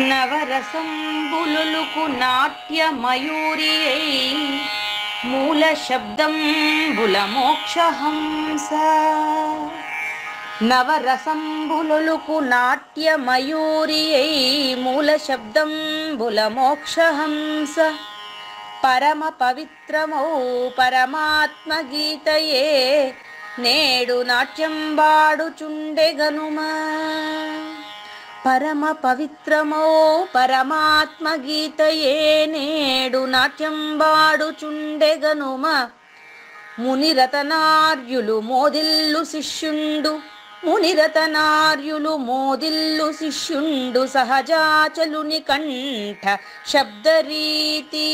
నవరసంబులుకు నాట్య మయూరియై మూల శబ్దంబుల మోక్షహంస. నవరసంబులుకు నాట్య మయూరియై మూల శబ్దంబుల మోక్షహంస. పరమ పవిత్రమౌ పరమాత్మ గీతయే నేడు నాట్యం బాడుచుండెగనుమా. పరమ పవిత్రమౌ పరమాత్మ గీతయే నేడు నాట్యం బాడుచుండెగనుమ. మునిరతనార్యులు మోదిల్లు శిష్యుండు, మునిరతనార్యులు మోదిల్లు శిష్యుండు సహజాచలుని కంఠ శబ్దరీతి.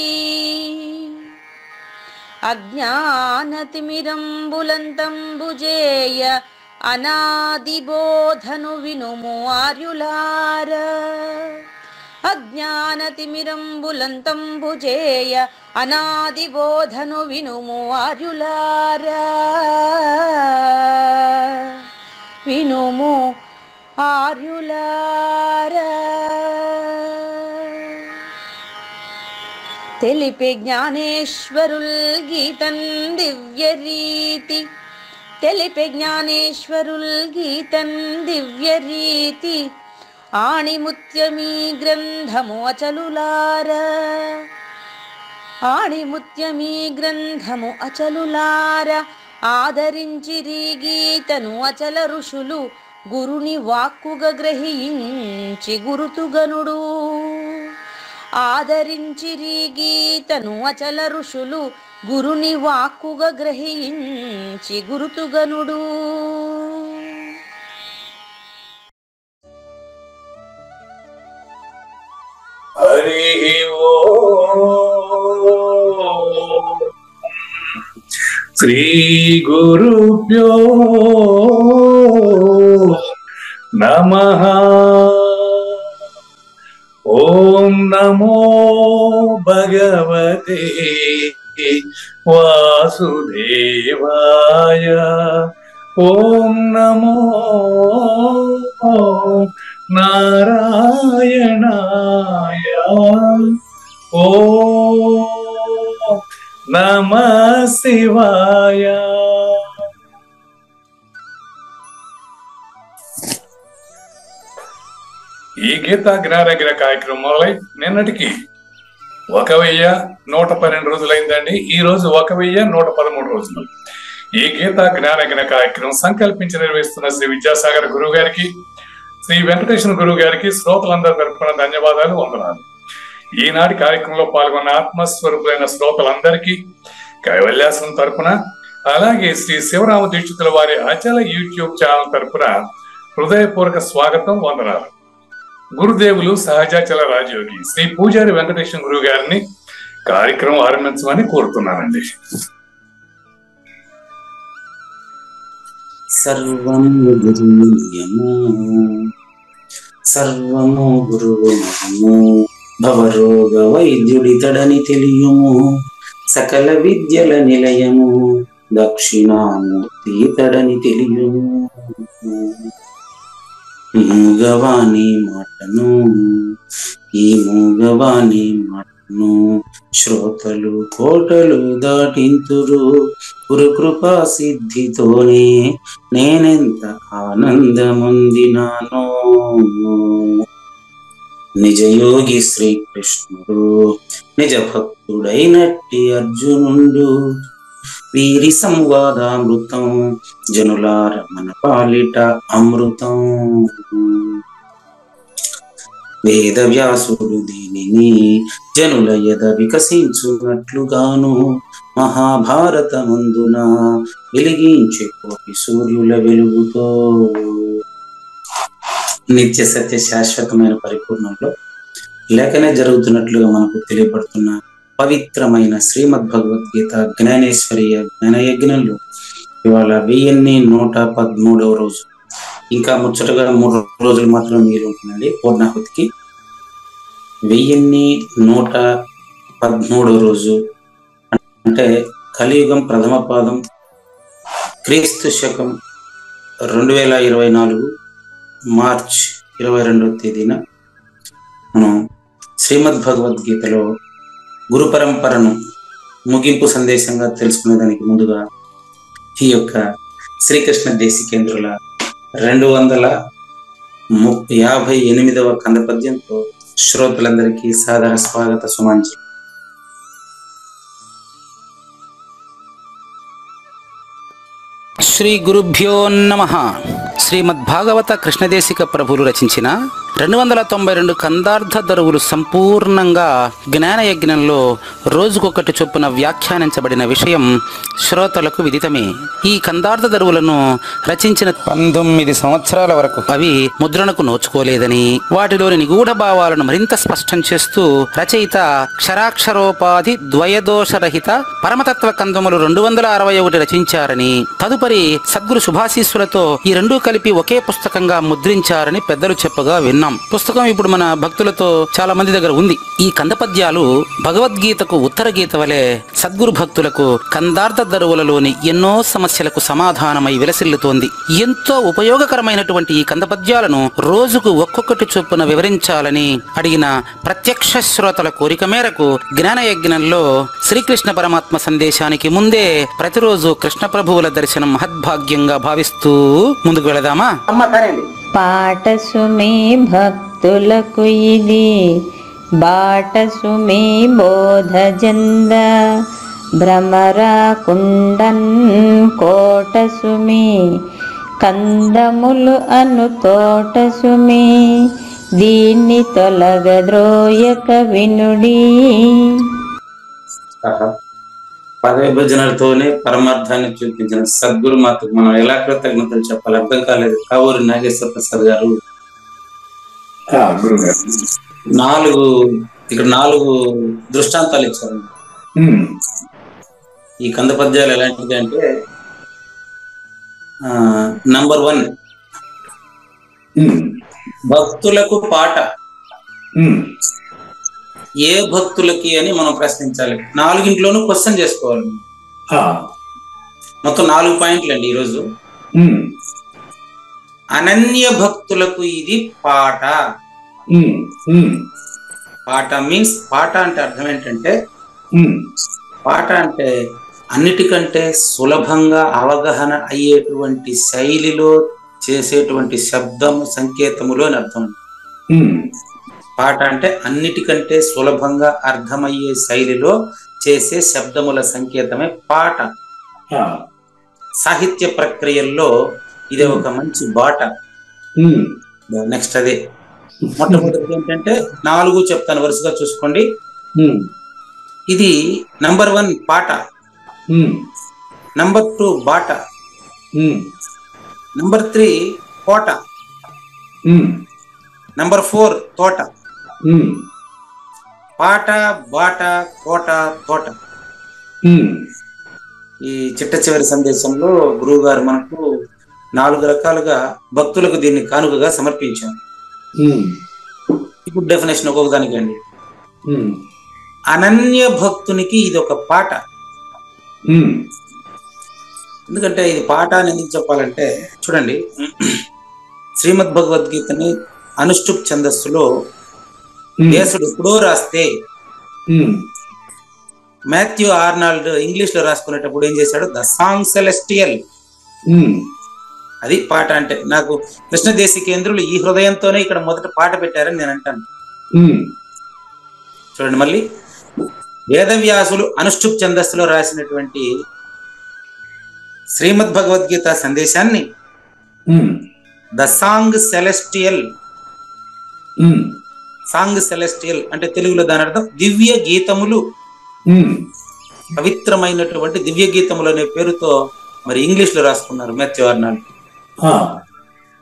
అజ్ఞానతిమిరంబులంతంబుజేయ అనాదిబోధను వినుము ఆర్యులార. అజ్ఞానతిమిరంబులంతంబుజేయ అనాదిబోధను వినుము ఆర్యులార. వినుము ఆర్యులార. తెలిపే జ్ఞానేశ్వరుల్ గీతన్ దివ్య రీతి. తెలిపే జ్ఞానేశ్వరుల్ గీతన్ దివ్య రీతి. ఆణిముత్యమీ గ్రంథము అచలులార. ఆణిముత్యమీ గ్రంథము అచలులార. ఆదరించిరి గీతను అచల ఋషులు గురుని వాక్కుగా గ్రహించి గురుతుగనుడు. ఆదరించిరి గీతను అచల ఋషులు గురుని వాక్కుగా గ్రహించి గురుతుగనుడు. హరి ఓం. శ్రీ గురుభ్యో నమః. ఓం నమో భగవతే వాసుదేవాయ. ఓం నమో నారాయణాయ. ఓం నమః శివాయ. ఈ గీతా జ్ఞానగిర కార్యక్రమం మొదలై నిన్నటికి 1112 రోజులైందండి. ఈ రోజు 1113 రోజులు. ఈ గీతా జ్ఞానగిర కార్యక్రమం సంకల్పించి నిర్వహిస్తున్న శ్రీ విద్యాసాగర్ గురువు గారికి, శ్రీ వెంకటేశ్వర గురువు గారికి శ్రోతలందరి తరపున ధన్యవాదాలు, వందనాలు. ఈనాటి కార్యక్రమంలో పాల్గొన్న ఆత్మస్వరూపులైన శ్రోతలందరికీ కైవల్యాసనం తరపున, అలాగే శ్రీ శివరామ దీక్షితుల వారి అచల యూట్యూబ్ ఛానల్ తరపున హృదయపూర్వక స్వాగతం, వందనాలు. గురుదేవులు సహజాచల రాజయోగి శ్రీ పూజారి వెంకటేశ్వర గురువు గారిని కార్యక్రమం ఆరంభించమని కోరుతున్నానండి. సర్వము గురుమయము, సర్వము గురుమయము. భవరోగ వైద్యుడితడని తెలియుము, సకల విద్యల నిలయము. దక్షిణామూర్తి ఇతడని తెలియుము. మూగవాణి మాటను, ఈ మూగవాణి మాటను శ్రోతలు కోటలు దాటింతురు. గురుకృపా సిద్ధితోనే నేనెంత ఆనందముందినానో. నిజయోగి శ్రీకృష్ణుడు నిజ భక్తుడైనట్టి అర్జునుడు. వీరి సంవాదామృతం జనులార మన పాలిట అమృతం. వేద వ్యాసుడు దీనిని జనుల ఎద వికసించున్నట్లుగాను మహాభారతమందున వెలిగించే కోటి సూర్యుల వెలుగుతో నిత్య సత్య శాశ్వతమైన పరిపూర్ణంలో లేఖనే జరుగుతున్నట్లుగా మనకు తెలియబడుతున్న పవిత్రమైన శ్రీమద్ భగవద్గీత జ్ఞానేశ్వరీయ జ్ఞానయజ్ఞంలో ఇవాళ 1113వ రోజు. ఇంకా ముచ్చటగా 3 రోజులు మాత్రం మీరు ఉంటుందండి పూర్ణాహుతికి. 1113వ రోజు అంటే కలియుగం ప్రథమ పాదం, క్రీస్తు శకం 2024 మార్చ్ 22వ తేదీన మనం శ్రీమద్ భగవద్గీతలో గురు పరంపరను ముగింపు సందేశంగా తెలుసుకునేదానికి ముందుగా ఈ యొక్క శ్రీకృష్ణ దేశికేంద్రుల 258వ కంద పద్యంతో శ్రోతలందరికీ సాదర స్వాగత సుమాంజలి. శ్రీ గురుభ్యో నమః. శ్రీమద్భాగవత కృష్ణదేశిక ప్రభులు రచించిన 292 కందార్థ దరువులు సంపూర్ణంగా జ్ఞానయజ్ఞంలో రోజుకొకటి చొప్పున వ్యాఖ్యానించబడిన విషయం శ్రోతలకు విదితమే. ఈ కందార్థ దరువులను రచించిన 19 సంవత్సరాల వరకు అవి ముద్రణకు నోచుకోలేదని, వాటిలోని నిగూఢ భావాలను మరింత స్పష్టం చేస్తూ రచయిత క్షరాక్షరోపాధి ద్వయదోషరహిత పరమతత్వ కందములు 261 రచించారని, తదుపరి సద్గురు శుభాశీస్సులతో ఈ రెండూ కలిపి ఒకే పుస్తకంగా ముద్రించారని పెద్దలు చెప్పగా విన్నాం. పుస్తకం ఇప్పుడు మన భక్తులతో చాలా మంది దగ్గర ఉంది. ఈ కంద పద్యాలు భగవద్గీతకు ఉత్తర గీత వలె సద్గురు భక్తులకు కందార్థ దరువులలోని ఎన్నో సమస్యలకు సమాధానమై విలసిల్లుతోంది. ఎంతో ఉపయోగకరమైనటువంటి ఈ కంద పద్యాలను రోజుకు ఒక్కొక్కటి చొప్పున వివరించాలని అడిగిన ప్రత్యక్ష శ్రోతల కోరిక మేరకు జ్ఞానయజ్ఞంలో శ్రీకృష్ణ పరమాత్మ సందేశానికి ముందే ప్రతిరోజు కృష్ణ ప్రభువుల దర్శనం మహద్భాగ్యంగా భావిస్తూ ముందుకు వెళదామా? పాటసుమే భక్తులకు ఇది బాటసుమే బోధజంద భ్రమరాకుండన్ కోటసుమే కందములు అను తోటసుమే దీన్ని తొలగద్రోయక వినుడి. పదవి భజనలతోనే పరమార్థాన్ని చూపించిన సద్గురు మాతకు మనం ఎలా కృతజ్ఞతలు చెప్పాలి అర్థం కాలేదు. కావూరి నాగేశ్వర ప్రసాద్ గారు నాలుగు దృష్టాంతాలు ఇచ్చారు. ఈ కంద పద్యాలు ఎలాంటిది అంటే, నంబర్ 1 భక్తులకు పాట. ఏ భక్తులకి అని మనం ప్రశ్నించాలి. 4 క్వశ్చన్ చేసుకోవాలి. మొత్తం 4 పాయింట్లు అండి ఈరోజు. అనన్య భక్తులకు ఇది పాట. పాట మీన్స్ పాట అంటే అర్థం ఏంటంటే, పాట అంటే అన్నిటికంటే సులభంగా అవగాహన అయ్యేటువంటి శైలిలో చేసేటువంటి శబ్దము సంకేతములు అని అర్థం. పాట అంటే అన్నిటికంటే సులభంగా అర్థమయ్యే శైలిలో చేసే శబ్దముల సంకేతమే పాట. సాహిత్య ప్రక్రియల్లో ఇది ఒక మంచి బాట. నెక్స్ట్ అదే మొట్టమొదటి ఏంటంటే 4 చెప్తాను, వరుసగా చూసుకోండి. ఇది నంబర్ 1 పాట, నంబర్ 2 బాట, నంబర్ 3 కోట, నంబర్ 4 తోట. పాట, బాట, కోట, తోట. ఈ చిట్ట చివరి సందేశంలో గురువు గారు మనకు 4 రకాలుగా భక్తులకు దీన్ని కానుకగా సమర్పించారు. ఇప్పుడు డెఫినేషన్ ఒక్కొక్క దానికి అండి. అనన్య భక్తునికి ఇది ఒక పాట. ఎందుకంటే ఇది పాట అని ఎందుకు చెప్పాలంటే, చూడండి, శ్రీమద్ భగవద్గీతని అనుష్టుప్ ఛందస్సులో వ్యాసుడు ఎప్పుడో రాస్తే మాథ్యూ ఆర్నాల్డ్ ఇంగ్లీష్ లో రాసుకునేటప్పుడు ఏం చేశాడు, ద సాంగ్ సెలెస్టియల్. అది పాట అంటే. నాకు కృష్ణ దేశికేంద్రులు ఈ హృదయంతోనే ఇక్కడ మొదట పాట పెట్టారని నేను అంటాను. చూడండి, మళ్ళీ వేదవ్యాసులు అనుష్టుప్ ఛందస్సులో రాసినటువంటి శ్రీమద్ భగవద్గీత సందేశాన్ని the song celestial. Song celestial అంటే తెలుగులో దాని అర్థం దివ్య గీతములు, పవిత్రమైనటువంటి దివ్య గీతములు అనే పేరుతో మరి ఇంగ్లీష్ లో రాసుకున్నారు మాథ్యూ ఆర్నాల్డ్.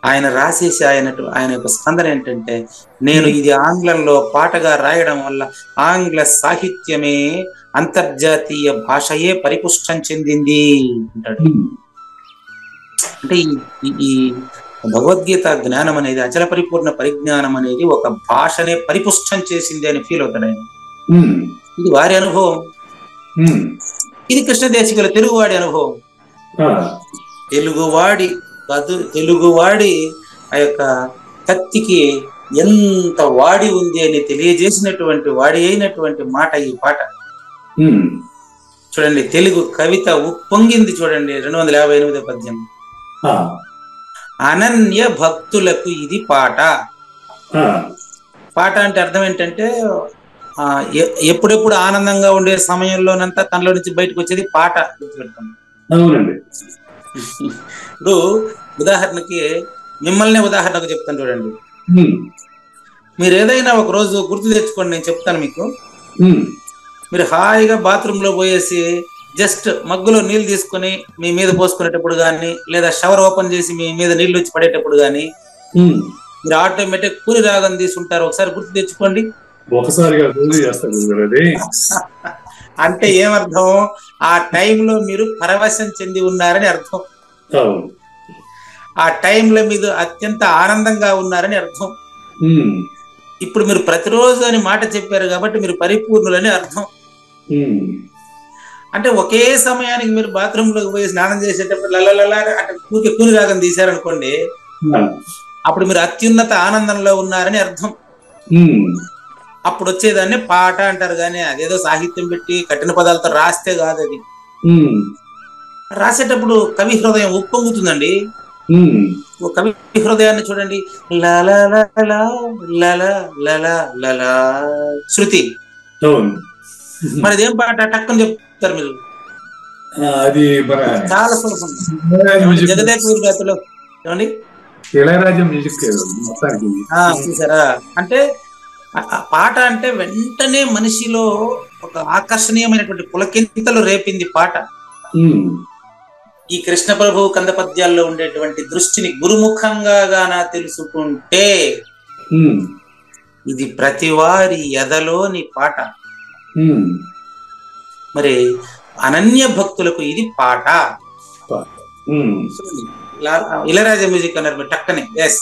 ఆయన రాసేసి ఆయన యొక్క స్పందన ఏంటంటే, నేను ఇది ఆంగ్లంలో పాటగా రాయడం వల్ల ఆంగ్ల సాహిత్యమే అంతర్జాతీయ భాషయే పరిపుష్టం చెందింది అంటాడు. అంటే ఈ భగవద్గీత జ్ఞానం అనేది, అచల పరిపూర్ణ పరిజ్ఞానం అనేది ఒక భాషనే పరిపుష్టం చేసింది అని ఫీల్ అవుతాడు ఆయన. ఇది వారి అనుభవం. ఇది కృష్ణ దేశికుల తెలుగువాడి అనుభవం. తెలుగువాడి ఆ యొక్క కత్తికి ఎంత వాడి ఉంది అని తెలియజేసినటువంటి వాడి అయినటువంటి మాట ఈ పాట. చూడండి, తెలుగు కవిత ఉప్పొంగింది చూడండి. 258 పద్యం. అనన్య భక్తులకు ఇది పాట. పాట అంటే అర్థం ఏంటంటే ఎప్పుడెప్పుడు ఆనందంగా ఉండే సమయంలోనంతా తనలో నుంచి బయటకు వచ్చేది పాట. ఇప్పుడు ఉదాహరణకి మిమ్మల్ని ఉదాహరణకు చెప్తాను చూడండి. మీరు ఏదైనా ఒక రోజు గుర్తు తెచ్చుకోండి, నేను చెప్తాను మీకు. మీరు హాయిగా బాత్రూమ్ లో పోయేసి జస్ట్ మగ్గులో నీళ్లు తీసుకుని మీ మీద పోసుకునేటప్పుడు కానీ, లేదా షవర్ ఓపెన్ చేసి మీ మీద నీళ్లు వచ్చి పడేటప్పుడు కానీ మీరు ఆటోమేటిక్ కూలి రాగం తీసుకుంటారు. ఒకసారి గుర్తు తెచ్చుకోండి. అంటే ఏమర్థం? ఆ టైంలో మీరు పరవశం చెంది ఉన్నారని అర్థం. ఆ టైంలో మీరు అత్యంత ఆనందంగా ఉన్నారని అర్థం. ఇప్పుడు మీరు ప్రతిరోజు అని మాట చెప్పారు కాబట్టి మీరు పరిపూర్ణులని అర్థం. అంటే ఒకే సమయానికి మీరు బాత్రూమ్ లోకి పోయి స్నానం చేసేటప్పుడు లలలలా అంటే కూలి రాగం తీశారనుకోండి, అప్పుడు మీరు అత్యున్నత ఆనందంలో ఉన్నారని అర్థం. అప్పుడు వచ్చేదాన్ని పాట అంటారు. కానీ అదేదో సాహిత్యం పెట్టి కఠిన పదాలతో రాస్తే కాదు. అది రాసేటప్పుడు కవి హృదయం ఉప్పొంగుతుందండి. ఓ కవి హృదయాన్ని చూడండి. శృతి మరి అదేం పాట టక్కని చెప్తారు మీరు. అది చాలా సులభం. జగదేకవీరు గాథలో ఏమండి చూసారా? అంటే పాట అంటే వెంటనే మనిషిలో ఒక ఆకర్షణీయమైనటువంటి పులకింతలు రేపింది పాట. ఈ కృష్ణ ప్రభు కంద పద్యాల్లో ఉండేటువంటి దృష్టిని గురుముఖంగా గానా తెలుసుకుంటే ఇది ప్రతి వారి ఎదలోని పాట. మరి అనన్య భక్తులకు ఇది పాట. ఇళయరాజా మ్యూజిక్ అన్నారు మీరు టక్కనే. ఎస్,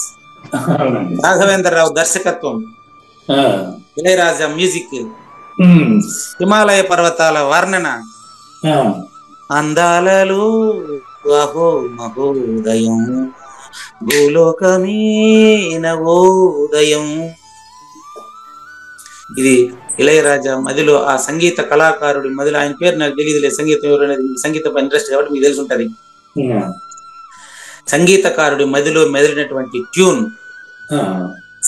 రాఘవేంద్రరావు దర్శకత్వం, ఇళయరాజా మ్యూజిక్, హిమాలయ పర్వతాల వర్ణన, అందాలలో అహో మహోదయం భూలోకమే నవోదయం. ఇది ఇళయరాజా మదిలో, ఆ సంగీత కళాకారుడి మదిలో, ఆయన పేరు నాకు తెలియదులే, సంగీతం ఎవరనేది, సంగీతం ఇంట్రెస్ట్ కాబట్టి మీకు తెలిసి ఉంటది. సంగీతకారుడి మదిలో మెదిలినటువంటి ట్యూన్,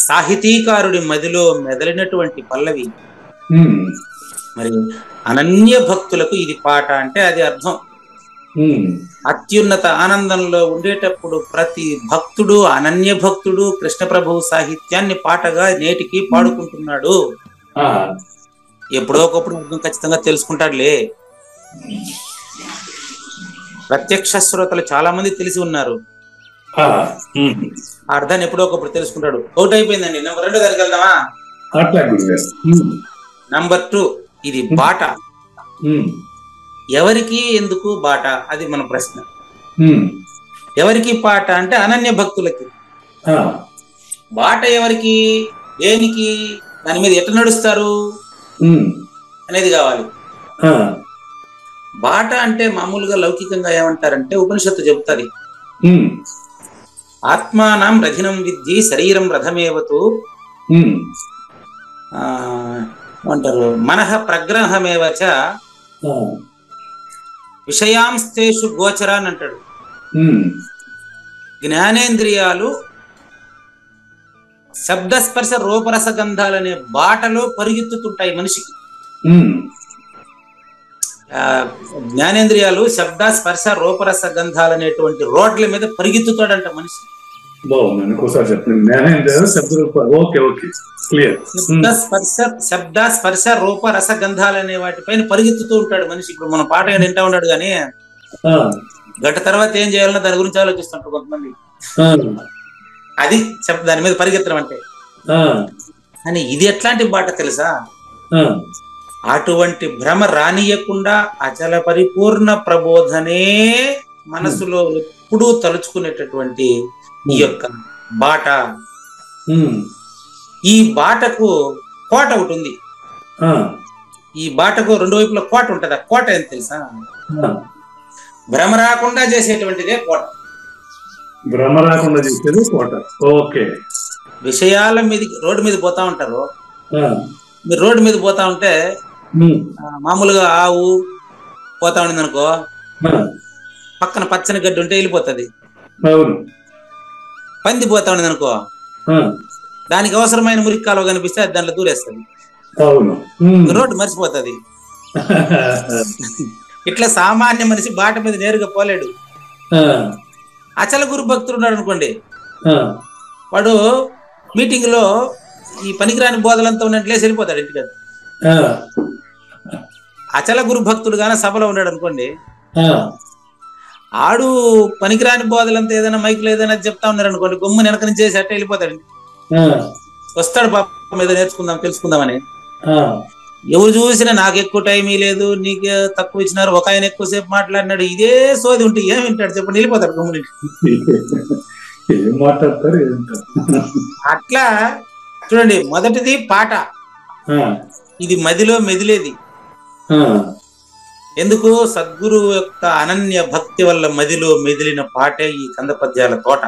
సాహితీకారుడి మదిలో మెదలినటువంటి పల్లవి. మరి అనన్య భక్తులకు ఇది పాట అంటే అది అర్థం. అత్యున్నత ఆనందంలో ఉండేటప్పుడు ప్రతి భక్తుడు, అనన్య భక్తుడు కృష్ణ ప్రభువు సాహిత్యాన్ని పాటగా నేటికి పాడుకుంటున్నాడు. ఎప్పుడో ఒకప్పుడు అర్థం ఖచ్చితంగా తెలుసుకుంటాడులే. ప్రత్యక్ష శ్రోతలు చాలా మంది తెలిసి ఉన్నారు. అర్థాన్ని ఎప్పుడో ఒకప్పుడు తెలుసుకుంటాడు. అవుట్ అయిపోయిందండి. నెంబర్ 2 దానికి వెళ్దామా? నంబర్ 2, ఇది బాట. ఎవరికి ఎందుకు బాట? అది మన ప్రశ్న. ఎవరికి పాట అంటే అనన్య భక్తులకి. బాట ఎవరికి, దేనికి, దాని మీద ఎట్లా నడుస్తారు అనేది కావాలి. బాట అంటే మామూలుగా లౌకికంగా ఏమంటారంటే ఉపనిషత్తు చెబుతుంది, ఆత్మానం రథినం విద్ధి శరీరం రథమేవతు అంటారు, మనః ప్రగ్రహమేవచ విషయాంస్తేషు గోచర అని అంటాడు. జ్ఞానేంద్రియాలు శబ్దస్పర్శ రూపరస గంధాలనే బాటలో పరిగెత్తుతుంటాయి మనిషికి. జ్ఞానేంద్రియాలు శబ్ద స్పర్శ రూపరస గంధాలనేటువంటి రోడ్ల మీద పరిగెత్తుతాడంట మనిషి. శబ్ద స్పర్శ రూప రస గంధాలనే వాటిపైన పరిగెత్తుతూ ఉంటాడు మనిషి. ఇప్పుడు మన పాట వింటా ఉన్నాడు కానీ గంట తర్వాత ఏం చేయాలన్నా దాని గురించి ఆలోచిస్తుంటారు కొంతమంది. అది దాని మీద పరిగెత్తడం అంటే. అని ఇది ఎట్లాంటి బాట తెలుసా? అటువంటి భ్రమ రానియకుండా అచల పరిపూర్ణ ప్రబోధనే మనసులో ఎప్పుడూ తలుచుకునేటటువంటి ఈ యొక్క బాట. ఈ బాటకు కోట ఒకటి ఉంది. ఈ బాటకు 2 వైపుల కోట ఉంటది. ఆ కోట ఏం తెలుసా? భ్రమ రాకుండా చేసేటువంటిదే కోట. భ్రమ రాకుండా చేసేది కోట. ఓకే. విషయాల మీద రోడ్డు మీద పోతా ఉంటారు. మీరు రోడ్డు మీద పోతా ఉంటే మామూలుగా ఆవు పోతా ఉండింది అనుకో, పక్కన పచ్చని గడ్డి ఉంటే వెళ్ళిపోతుంది. పంది పోతా ఉండింది అనుకో, దానికి అవసరమైన మురికి కాలువ కనిపిస్తే అది దాంట్లో దూరేస్తుంది, రోడ్డు మర్చిపోతుంది. ఇట్లా సామాన్య మనిషి బాట మీద నేరుగా పోలేడు. అచల గురు భక్తుడు ఉన్నాడు అనుకోండి, వాడు మీటింగ్ లో ఈ పనికిరాని బోధలంతా ఉన్నట్లేసి వెళ్ళిపోతాడు ఇంటికి. అచల గురు భక్తుడు గాన సభలో ఉన్నాడు అనుకోండి, ఆడు పనికిరాని బోధలంతా ఏదైనా మైకులు ఏదైనా చెప్తా ఉన్నారు అనుకోండి, గమ్ము వెనక నుంచి చేసి అట్టే వెళ్ళిపోతాడు. వస్తాడు పాపం మీద నేర్చుకుందాం తెలుసుకుందామని. ఎవరు చూసినా నాకు ఎక్కువ టైం లేదు, నీకు తక్కువ ఇచ్చినారు, ఒక ఆయన ఎక్కువసేపు మాట్లాడినాడు, ఇదే సోది ఉంటే ఏం వింటాడు చెప్పండి, వెళ్ళిపోతాడు గమ్ముని. అట్లా చూడండి, మొదటిది పాట, ఇది మదిలో మెదిలేది. ఎందుకు? సద్గురువు యొక్క అనన్య భక్తి వల్ల మదిలో మెదిలిన పాటే ఈ కంద పద్యాల తోట.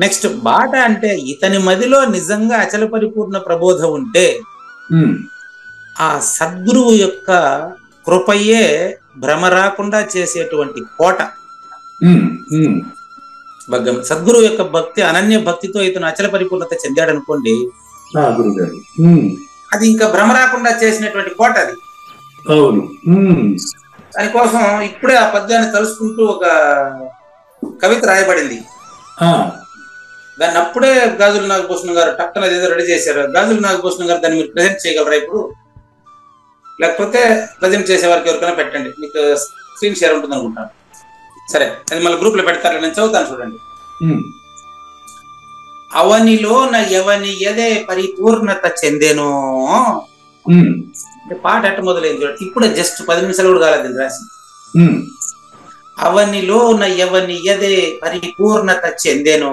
నెక్స్ట్ బాట అంటే ఇతని మదిలో నిజంగా అచల పరిపూర్ణ ప్రబోధ ఉంటే ఆ సద్గురువు యొక్క కృపయే భ్రమ రాకుండా చేసేటువంటి కోట. సద్గురువు యొక్క భక్తి, అనన్య భక్తితో ఇతను అచల పరిపూర్ణత చెందాడు అనుకోండి, అది ఇంకా భ్రమ రాకుండా చేసినటువంటి కోట అది. దానికోసం ఇప్పుడే ఆ పద్యాన్ని తలుసుకుంటూ ఒక కవిత రాయబడింది. దాన్ని అప్పుడే గాజుల నాగభూషణం గారు టక్కన ఏదో రెడీ చేశారు. గాజుల నాగభూషణం గారు దాన్ని మీరు ప్రజెంట్ చేయగలరా ఇప్పుడు? లేకపోతే ప్రజెంట్ చేసే వారికి ఎవరికైనా పెట్టండి, మీకు స్క్రీన్ షేర్ ఉంటుంది అనుకుంటాను. సరే, అది మళ్ళీ గ్రూప్ లో పెడతారు, నేను చదువుతాను చూడండి. అవనిలోన ఎవని ఎదే పరిపూర్ణత చెందేనో. పాట ఎట్ట మొదలైంది చూడండి, ఇప్పుడే జస్ట్ 10 నిమిషాలు కూడా కాలేదు రాసి. అవనిలోన ఎవని ఎదే పరిపూర్ణత చెందేనో,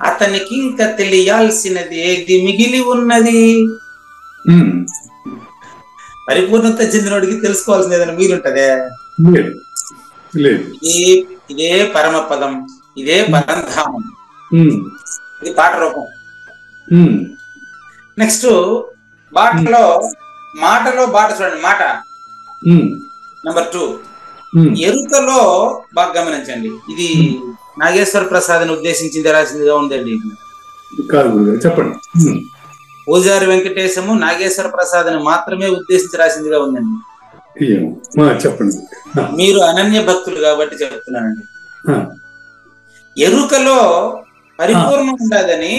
అతనికి ఇంకా తెలియాల్సినది ఏది మిగిలి ఉన్నది. పరిపూర్ణత చెందినోడికి తెలుసుకోవాల్సింది ఏదైనా మిగిలి ఉంటదే? ఇదే పరమ పదం, ఇదే పరంధామం. ఇది పాట రూపం. నెక్స్ట్ మాటలో బాట చూడండి, మాట నెంబర్ 2. ఎరుకలో బాగా గమనించండి, ఇది నాగేశ్వర ప్రసాద్ని ఉద్దేశించింది రాసిందిగా ఉందండి. చెప్పండి. పూజారి వెంకటేశము నాగేశ్వర ప్రసాద్ని మాత్రమే ఉద్దేశించి రాసిందిగా ఉందండి. చెప్పండి. మీరు అనన్య భక్తులు కాబట్టి చెప్తున్నానండి. ఎరుకలో పరిపూర్ణం ఉండదని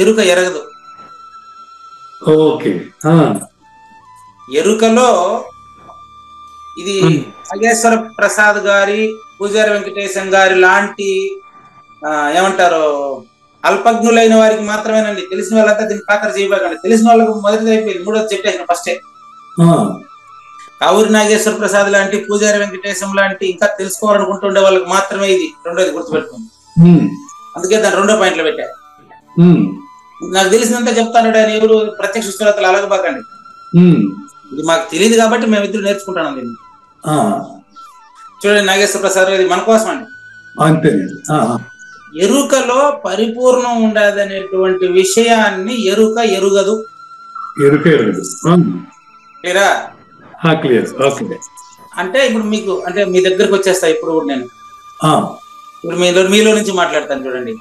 ఎరుక ఎరగదు. ఎరుకలో ఇది నాగేశ్వర ప్రసాద్ గారి, పూజారి వెంకటేశం గారి లాంటి ఏమంటారు అల్పజ్ఞులైన వారికి మాత్రమేనండి. తెలిసిన వాళ్ళంతా దీన్ని ఖాతరు చేయబోకండి. తెలిసిన వాళ్ళకు మొదటిది అయిపోయింది, మూడోది చెప్పేసిన ఫస్టే. కావూరి నాగేశ్వర ప్రసాద్ లాంటి, పూజారి వెంకటేశం లాంటి ఇంకా తెలుసుకోవాలనుకుంటుండే వాళ్ళకి మాత్రమే ఇది రెండోది గుర్తుపెట్టుకోండి. అందుకే దాన్ని 2వ పాయింట్లో పెట్టా. నాకు తెలిసినంత చెప్తాను, ఆయన ఎవరు ప్రత్యక్ష స్థూలతలు అలగబాకండి. ఇది మాకు తెలియదు కాబట్టి మేమిద్దరు నేర్చుకుంటాను దీన్ని. చూడండి, నాగేశ్వర ప్రసాద్ ఇది మన కోసం అండి. ఎరుకలో పరిపూర్ణం ఉండదనేటువంటి విషయాన్ని ఎరుక ఎరుగదు. అంటే ఇప్పుడు మీకు అంటే మీ దగ్గరకు వచ్చేస్తా. ఇప్పుడు కూడా నేను ఇప్పుడు మీలో నుంచి మాట్లాడతాను చూడండి.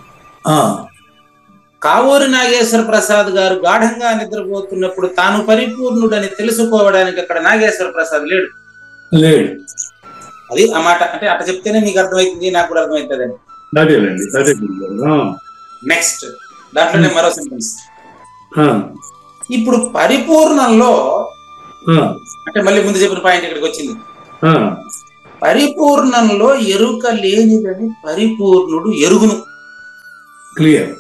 కావూరి నాగేశ్వర ప్రసాద్ గారు గాఢంగా నిద్రపోతున్నప్పుడు తాను పరిపూర్ణుడని తెలుసుకోవడానికి అక్కడ నాగేశ్వర ప్రసాద్ లేడు. అది ఆ మాట. అంటే అట్లా చెప్తేనే మీకు అర్థమవుతుంది, నాకు కూడా అర్థమవుతుంది. నెక్స్ట్ దాంట్లోనే మరో సెంటెన్స్. ఇప్పుడు పరిపూర్ణంలో అంటే మళ్ళీ ముందు చెప్పిన పాయింట్ ఇక్కడికి వచ్చింది. పరిపూర్ణంలో ఎరుక లేనిదని పరిపూర్ణుడు ఎరుగును. క్లియర్.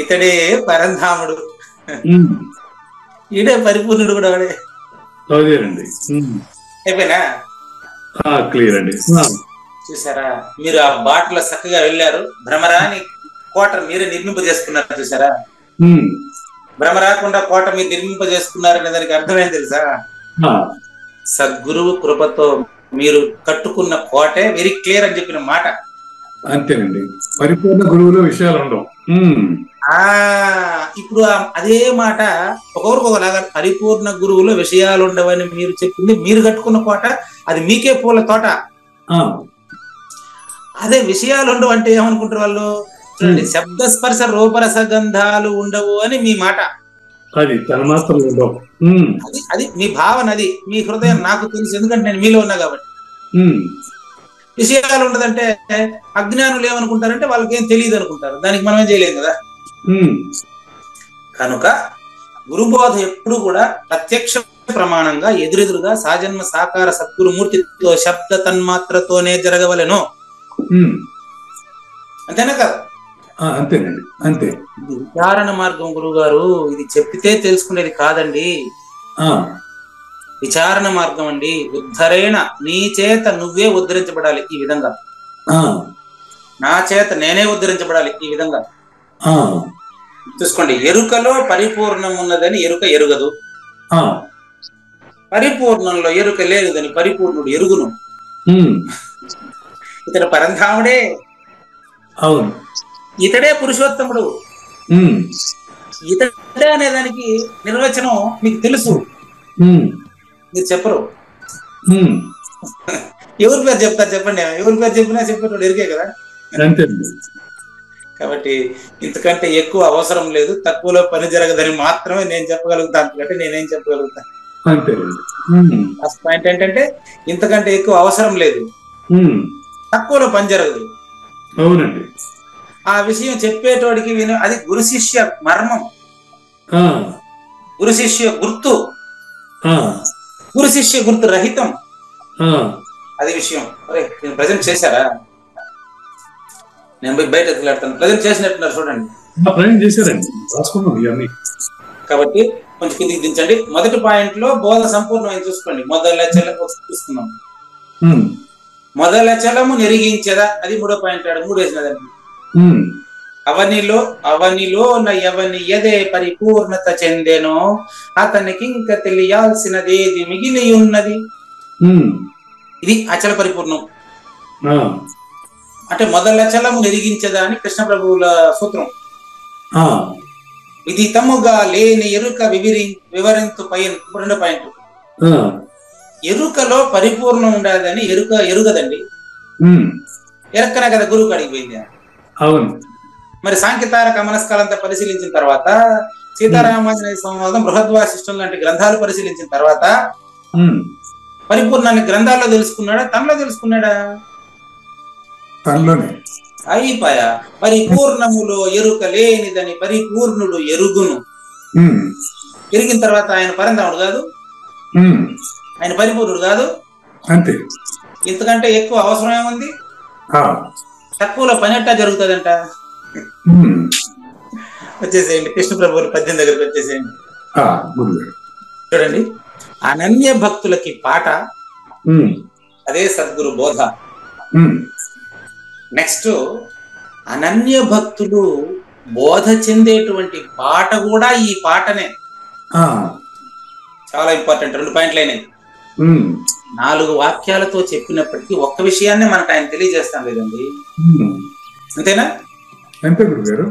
ఇతడే పరంధాముడు, ఈడే పరిపూర్ణుడు కూడా వాడే. అయిపోయినా? క్లియర్ అండి. చూసారా, మీరు ఆ బాటలో చక్కగా వెళ్ళారు. భ్రమరాని కోట మీరే నిర్మింపజేసుకున్నారు. చూసారా, భ్రమ రాకుండా కోట మీరు నిర్మింపజేసుకున్నారనే దానికి అర్థమేం తెలుసా? సద్గురువు కృపతో మీరు కట్టుకున్న కోటే వెరీ క్లియర్ అని చెప్పిన మాట. అంతేనండి, పరిపూర్ణ గురువులో విషయాలు ఉండవు. ఇప్పుడు అదే మాట ఒకరికి ఒకలాగా పరిపూర్ణ గురువులో విషయాలు ఉండవని మీరు చెప్పింది, మీరు కట్టుకున్న కోట అది మీకే పూల తోట. అదే విషయాలు ఉండవు అంటే ఏమనుకుంటారు వాళ్ళు? చూడండి, శబ్ద స్పర్శ రూపరస గంధాలు ఉండవు అని మీ మాట. అది తన్మాత్రలు ఉండవు. అది మీ భావన, అది మీ హృదయం. నాకు తెలుసు, ఎందుకంటే నేను మీలో ఉన్నా కాబట్టి. విషయాలు ఉండదంటే అజ్ఞానులు ఏమనుకుంటారంటే వాళ్ళకి ఏం తెలియదు అనుకుంటారు. దానికి మనం ఏం చేయలేము కదా. కనుక గురుబోధ ఎప్పుడు కూడా ప్రత్యక్ష ప్రమాణంగా ఎదురెదురుగా సాజన్మ సాకార సద్గురు మూర్తితో శబ్ద తన్మాత్రతోనే జరగవలెను. అంతేనా కదా? అంతేనండి, అంతే. విచారణ మార్గం గురువు గారు, ఇది చెప్పితే తెలుసుకునేది కాదండి. విచారణ మార్గం అండి. ఉద్ధరేణ, నీ చేత నువ్వే ఉద్ధరించబడాలి ఈ విధంగా. నా చేత నేనే ఉద్ధరించబడాలి ఈ విధంగా. చూసుకోండి, ఎరుకలో పరిపూర్ణం ఉన్నదని ఎరుక ఎరుగదు, పరిపూర్ణంలో ఎరుక లేదని పరిపూర్ణుడు ఎరుగును. ఇతడు పరంధాముడే, అవును, ఇతడే పురుషోత్తముడు. ఇతడే అనేదానికి నిర్వచనం మీకు తెలుసు, మీరు చెప్పరు. ఎవరి పేరు చెప్తారు చెప్పండి? ఎవరి పేరు చెప్పినా చెప్పేటోడు ఎరికే కదా. కాబట్టి ఇంతకంటే ఎక్కువ అవసరం లేదు. తక్కువలో పని జరగదని మాత్రమే నేను చెప్పగలుగుతాను. అంతకంటే నేనేం చెప్పగలుగుతాను? ఫస్ట్ పాయింట్ ఏంటంటే ఇంతకంటే ఎక్కువ అవసరం లేదు, తక్కువలో పని జరగదు. అవునండి. ఆ విషయం చెప్పేటోడికి అది గురు శిష్య మర్మం, గురు శిష్య గుర్తు, గురు శిష్య గుర్తు రహితం. అది విషయం. నేను ప్రజెంట్ చేశారా? నేను బయట ఎత్తులాడతాను. ప్రజెంట్ చేసినట్టున్నారు చూడండి. కాబట్టి కొంచెం కిందికి దించండి. మొదటి పాయింట్ లో బోధ సంపూర్ణమైంది చూసుకోండి. మొదలచలము చూస్తున్నాం. మొదలచలము నెరిగించదా, అది మూడో పాయింట్. 3 వేసినదండి. అవనిలో ఎవని ఎదే పరిపూర్ణత చెందెనో అతనికి ఇంకా తెలియాల్సినదేది మిగిలి ఉన్నది. ఇది అచల పరిపూర్ణం. అంటే మొదలచలము నెరిగించదా అని కృష్ణ ప్రభువుల సూత్రం. విదితముగా లేని ఎరుక వివరింతు పైన 2 పాయింట్. ఎరుకలో పరిపూర్ణం ఉండదని ఎరుగదండి. ఎరక్కనే కదా గురువు కాడికి పోయింది. అవును. మరి సాంఖ్యతారక మనస్కాలంతా పరిశీలించిన తర్వాత, సీతారామాంజనేయ సంవాదం, బృహద్వాసిష్టం లాంటి గ్రంథాలు పరిశీలించిన తర్వాత పరిపూర్ణాన్ని గ్రంథాల్లో తెలుసుకున్నాడా, తనలో తెలుసుకున్నాడా? తనలోనే. అయిపోయా. పరిపూర్ణములో ఎరుక లేనిదని పరిపూర్ణుడు ఎరుగును. ఎరిగిన తర్వాత ఆయన పరంధాముడు కాదు, ఆయన పరిపూర్ణుడు కాదు. అంతే. ఇంతకంటే ఎక్కువ అవసరం ఏముంది? తక్కువలో పని ఎట్టా జరుగుతుందంట. వచ్చేసేయండి, కృష్ణ ప్రభువుల 18 దగ్గరికి వచ్చేసేయండి. చూడండి, అనన్య భక్తులకి పాట, అదే సద్గురు బోధ. నెక్స్ట్, అనన్య భక్తులు బోధ చెందేటువంటి పాట కూడా ఈ పాటనే. చాలా ఇంపార్టెంట్. 2 పాయింట్లు అయినాయి. 4 వాక్యాలతో చెప్పినప్పటికీ ఒక్క విషయాన్ని మనకు ఆయన తెలియజేస్తాం లేదండి. అంతేనా? అంతే గురుగారు.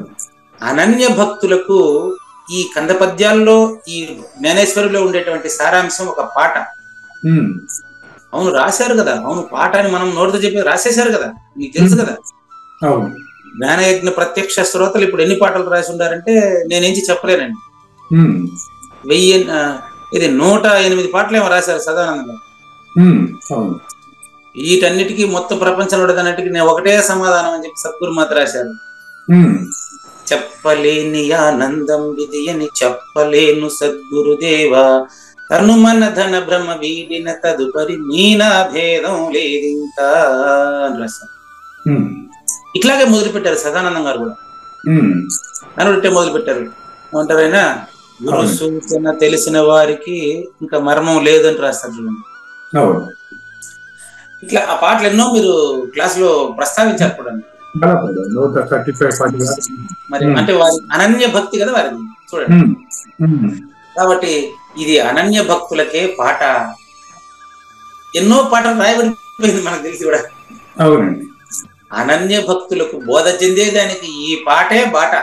అనన్య భక్తులకు ఈ కంద పద్యాల్లో, ఈ జ్ఞానేశ్వరిలో ఉండేటువంటి సారాంశం ఒక పాట. అవును, రాశారు కదా. అవును, పాట అని మనం నోటితో చెప్పి రాసేశారు కదా, మీకు తెలుసు కదా. జ్ఞానయజ్ఞ ప్రత్యక్ష శ్రోతలు ఇప్పుడు ఎన్ని పాటలు రాసి ఉండారంటే నేనేంచి చెప్పలేనండి. 108 పాటలు ఏమో రాశారు సదానందంగా. వీటన్నిటికీ మొత్తం ప్రపంచంలో ఉండదన్నిటికీ నేను ఒకటే సమాధానం అని చెప్పి సద్గురు మాత రాశారు. చెప్పలేని ఆనందం విధి అని చెప్పలేను సద్గురుదేవా, తను మన ధన భ్రమ వీడిన తదుపరి నీనా భేదం లేదింకా అని రాశారు. ఇట్లాగే మొదలు పెట్టారు సదానందం గారు కూడా. నన్ను మొదలు పెట్టారు. ఏమంటారైనా, గురు సూచన తెలిసిన వారికి ఇంకా మర్మం లేదని రాస్తారు చూడండి. ఇట్లా ఆ పాటలు ఎన్నో మీరు క్లాస్ లో ప్రస్తావించారు కూడా. మరి అంటే వారి అనన్య భక్తి కదా వారిది చూడండి. కాబట్టి ఇది అనన్య భక్తులకే పాట. ఎన్నో పాటలు రాయబడిపోయింది మనకు తెలిసి కూడా. అవునండి. అనన్య భక్తులకు బోధ చెందేదానికి ఈ పాటే బాట.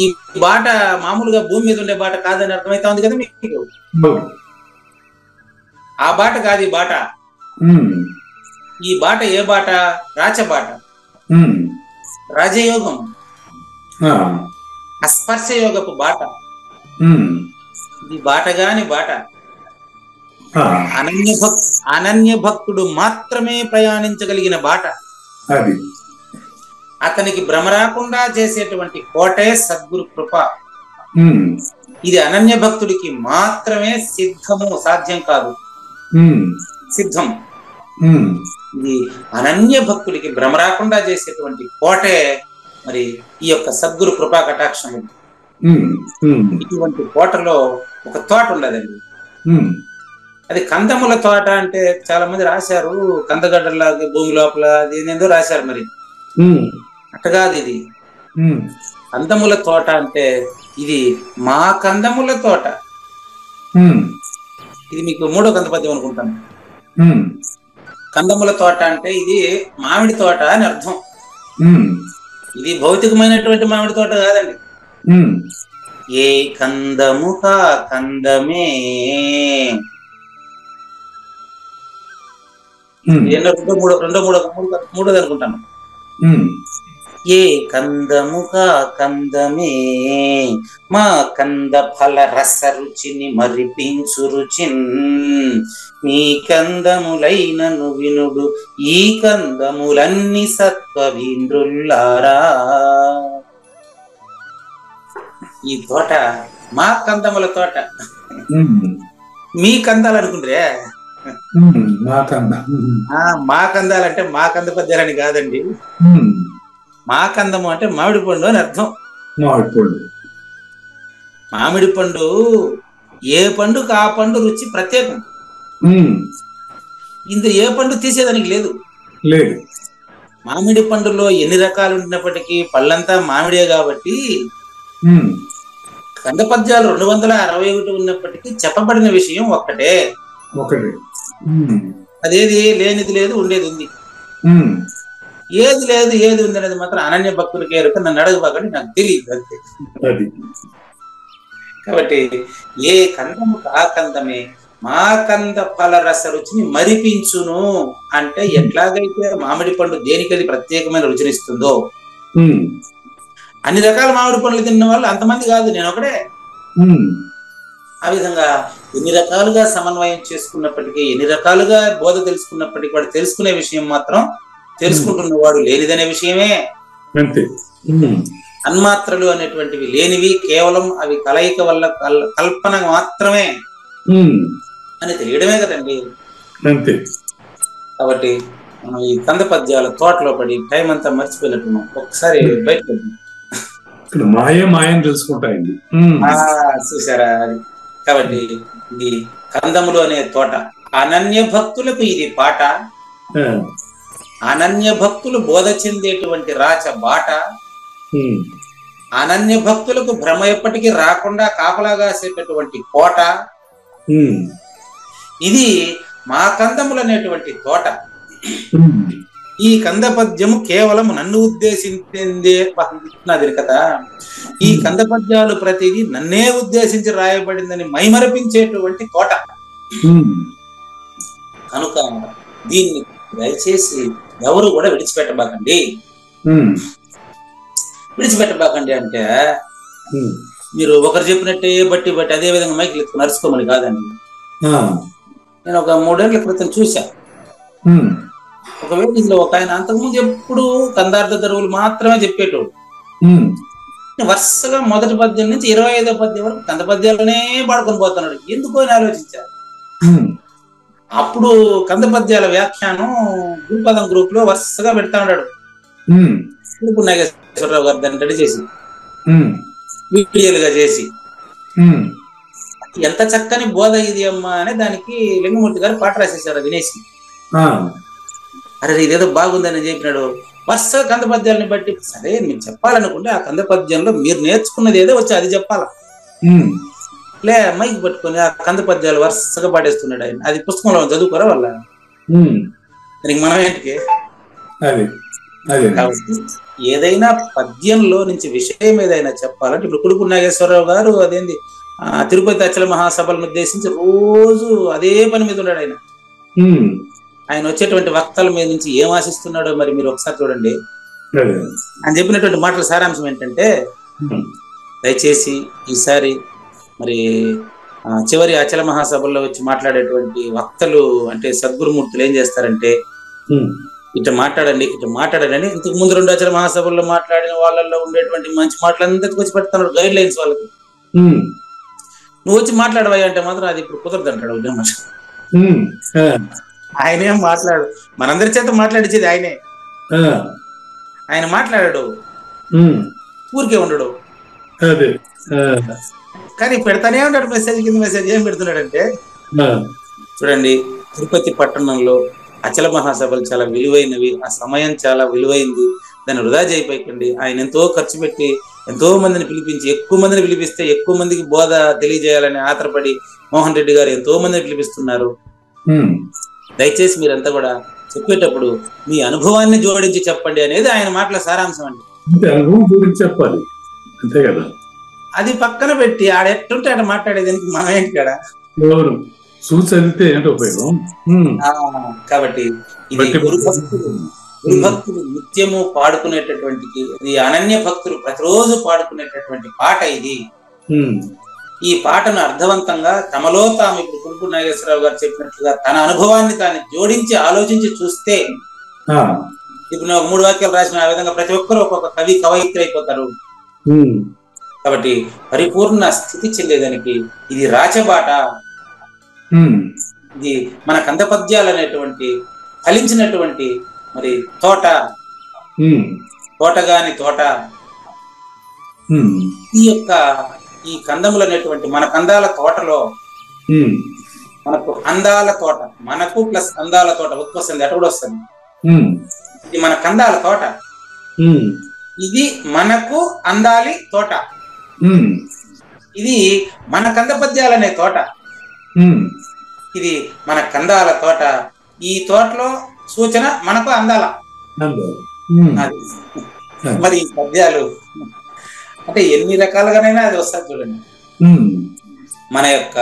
ఈ బాట మామూలుగా భూమి మీద ఉండే బాట కాదని అర్థమైతా ఉంది కదా మీకు. ఆ బాట కాదు ఈ బాట. ఈ బాట ఏ బాట? రాచబాట, రాజయోగం, అస్పర్శ యోగపు బాట. ఇది బాటగాని బాట. అనన్య భక్తుడు మాత్రమే ప్రయాణించగలిగిన బాట. అతనికి భ్రమ రాకుండా చేసేటువంటి కోటే సద్గురు కృప. ఇది అనన్య భక్తుడికి మాత్రమే సిద్ధము, సాధ్యం కాదు, సిద్ధం. ఇది అనన్య భక్తుడికి భ్రమ రాకుండా చేసేటువంటి కోటే మరి ఈ యొక్క సద్గురు కృపా కటాక్షము. ఇటువంటి కోటలో ఒక తోట ఉండదండి. అది కందముల తోట అంటే చాలా మంది రాశారు, కందగడ్డలాగా భూమి లోపల అది ఏందో రాశారు. మరి అట్టగాదు ఇది. కందముల తోట అంటే ఇది మా కందముల తోట. ఇది మీకు 3వ కంద పద్యం అనుకుంటాను. కందముల తోట అంటే ఇది మామిడి తోట అని అర్థం. ఇది భౌతికమైనటువంటి మామిడి తోట కాదండి. ఏ కందము కా కందమే. మూడోది అనుకుంటాను. ఏ కందము కా కందమే మా కంద ఫల రస రుచిని మరిపించు రుచిన్ మీ కందములైనను వినుడు ఈ కందములన్నీ సత్వవీంద్రుల్లారా. ఈ తోట మా కందముల తోట. మీ కందాలు అనుకుంటారే, మా కందాలంటే మా కంద పద్యాలని కాదండి. మా కందము అంటే మామిడి పండు అని అర్థం. మామిడి పండు ఏ పండుకు ఆ పండు రుచి ప్రత్యేకం. ఇంత ఏ పండు తీసేదానికి లేదు. మామిడి పండులో ఎన్ని రకాలు ఉండినప్పటికీ పళ్ళంతా మామిడే కాబట్టి కంద పద్యాలు 261 ఉన్నప్పటికీ చెప్పబడిన విషయం ఒక్కటే. అదేది లేనిది లేదు, ఉండేది ఉంది. ఏది లేదు ఏది ఉంది అనేది మాత్రం అనన్య భక్తులకి ఎరుక. నన్ను అడగబాకండి, నాకు తెలియదు అంతే. కాబట్టి ఏ కందము ఆ కందమే మా కంద ఫల రస రుచిని మరిపించును అంటే ఎట్లాగైతే మామిడి పండు దేనికది ప్రత్యేకమైన రుచినిస్తుందో, అన్ని రకాల మామిడి పండ్లు తిన్న వాళ్ళు అంతమంది కాదు, నేను ఒకడే. ఆ విధంగా ఎన్ని రకాలుగా సమన్వయం చేసుకున్నప్పటికీ, ఎన్ని రకాలుగా బోధ తెలుసుకున్నప్పటికీ వాడు తెలుసుకునే విషయం మాత్రం తెలుసుకుంటున్న వాడు లేనిదనే విషయమే. అన్మాత్రలు అనేటువంటివి లేనివి, కేవలం అవి కలయిక వల్ల కల్పన మాత్రమే అని తెలియడమే కదండి. కాబట్టి మనం ఈ కంద పద్యాల తోటలో పడి టైం అంతా మర్చిపోయినట్టున్నాం. ఒకసారి బయటకు మాయం తెలుసుకుంటాయండి, చూసారా. కాబట్టి ఇది కందములు అనే తోట. అనన్య భక్తులకు ఇది పాట. అనన్య భక్తులు బోధ చెందేటువంటి రాచ బాట. అనన్య భక్తులకు భ్రమ ఎప్పటికీ రాకుండా కాపలాగాసేటటువంటి కోట. ఇది మా కందములు అనేటువంటి తోట. ఈ కంద పద్యము కేవలం నన్ను ఉద్దేశించిందే కదా. ఈ కంద పద్యాలు ప్రతిదీ నన్నే ఉద్దేశించి రాయబడిందని మైమరపించేటువంటి తోట. కనుక దీన్ని దయచేసి ఎవరు కూడా విడిచిపెట్టబాకండి. విడిచిపెట్టబాకండి అంటే మీరు ఒకరు చెప్పినట్టే బట్టి అదే విధంగా మైకి ఎత్తుకుని నడుచుకోమని కాదండి. నేను ఒక 3 ఏళ్ల క్రితం చూసా. ఒకవేళ ఇందులో ఒక ఆయన అంతకుముందు ఎప్పుడు కందార్థ దరువులు మాత్రమే చెప్పేటోడు. వరుసగా మొదటి పద్యం నుంచి 25వ పద్యం వరకు కంద పద్యాలనే పాడుకొని పోతున్నాడు. ఎందుకు అని ఆలోచించారు. అప్పుడు కంద పద్యాల వ్యాఖ్యానం గురుపదం గ్రూప్ లో వరుసగా పెడతా ఉన్నాడు. నాగేశ్వరరావు గారు దాన్ని రెడీ చేసి వీడియోలుగా చేసి ఎంత చక్కని బోధ ఇది అమ్మా అని దానికి లింగమూర్తి గారు పాట రాసేసారు వినేసి. అరే ఇదేదో బాగుందని చెప్పినాడు. వరుసగా కంద పద్యాలని బట్టి సరే మీరు చెప్పాలనుకుంటే ఆ కంద పద్యంలో మీరు నేర్చుకున్నది ఏదో వచ్చి అది చెప్పాలా. లే మైక్ పట్టుకొని ఆ కంద పద్యాలు వరుసగా పాడేస్తున్నాడు ఆయన. అది పుస్తకంలో చదువుకోరా వాళ్ళ దానికి మనం ఏంటికి. కాబట్టి ఏదైనా పద్యంలో నుంచి విషయం ఏదైనా చెప్పాలంటే ఇప్పుడు కుడుపు నాగేశ్వరరావు గారు అదేంది తిరుపతి అచల మహాసభలను ఉద్దేశించి రోజు అదే పని మీద ఉన్నాడు ఆయన. ఆయన వచ్చేటువంటి వక్తల మీద నుంచి ఏం ఆశిస్తున్నాడో మరి మీరు ఒకసారి చూడండి. ఆయన చెప్పినటువంటి మాటల సారాంశం ఏంటంటే, దయచేసి ఈసారి మరి చివరి అచల మహాసభల్లో వచ్చి మాట్లాడేటువంటి వక్తలు అంటే సద్గురుమూర్తులు ఏం చేస్తారంటే, ఇట్లా మాట్లాడండి అని ఇంతకు ముందు 2 అచల మహాసభల్లో మాట్లాడిన వాళ్ళల్లో ఉండేటువంటి మంచి మాటలందరికీ వచ్చి పెడతాడు గైడ్ లైన్స్ వాళ్ళకి. నువ్వు వచ్చి మాట్లాడవా అంటే మాత్రం అది ఇప్పుడు కుదరదు అంటాడు. ఆయనేం మాట్లాడు, మనందరి చేత మాట్లాడించేది ఆయనే. ఆయన మాట్లాడాడు, ఊరికే ఉండడు, కానీ పెడతానే ఉంటాడు మెసేజ్ కింద మెసేజ్. ఏం పెడుతున్నాడంటే, చూడండి తిరుపతి పట్టణంలో అచల మహాసభలు చాలా విలువైనవి, ఆ సమయం చాలా విలువైంది, దాన్ని వృధా చేయకండి. ఆయన ఎంతో ఖర్చు పెట్టి ఎంతో మందిని పిలిపించి, ఎక్కువ మందిని పిలిపిస్తే ఎక్కువ మందికి బోధ తెలియజేయాలని ఆతరపడి మోహన్ రెడ్డి గారు ఎంతో మందిని పిలిపిస్తున్నారు. దయచేసి మీరంతా కూడా చెప్పేటప్పుడు మీ అనుభవాన్ని జోడించి చెప్పండి అనేది ఆయన మాటల సారాంశం అండి. చెప్పాలి అంతే కదా. అది పక్కన పెట్టి ఆడెట్టుంటే ఆడ మాట్లాడేదానికి మనం ఏంటి కదా చూసే ఉపయోగం. కాబట్టి ఇది గురు భక్తులు నిత్యము పాడుకునేటటువంటి, ఇది అనన్య భక్తులు ప్రతిరోజు పాడుకునేటటువంటి పాట ఇది. ఈ పాటను అర్థవంతంగా తమలో తాము ఇప్పుడు కురుపు నాగేశ్వరరావు గారు చెప్పినట్లుగా తన అనుభవాన్ని తాను జోడించి ఆలోచించి చూస్తే, ఇప్పుడు నేను 3 వాక్యాలు రాసిన ఆ విధంగా ప్రతి ఒక్కరు ఒక్కొక్క కవయిత్రి అయిపోతారు. కాబట్టి పరిపూర్ణ స్థితి చెందేదానికి ఇది రాచబాట. ఇది మన కంద పద్యాలు అనేటువంటి ఫలించినటువంటి మరి తోటగాని తోట. ఈ కందములు అనేటువంటి మన కందాల తోటలో మనకు అందాల తోట, మనకు ప్లస్ అందాల తోట ఉత్పత్తి ఎట కూడా వస్తుంది. ఇది మన కందాల తోట, ఇది మనకు అందాలి తోట, ఇది మన కంద పద్యాలనే తోట, ఇది మన కందాల తోట. ఈ తోటలో సూచన మనకు అందాల. మరి ఈ పద్యాలు అంటే ఎన్ని రకాలుగానైనా అది వస్తుంది చూడండి. మన యొక్క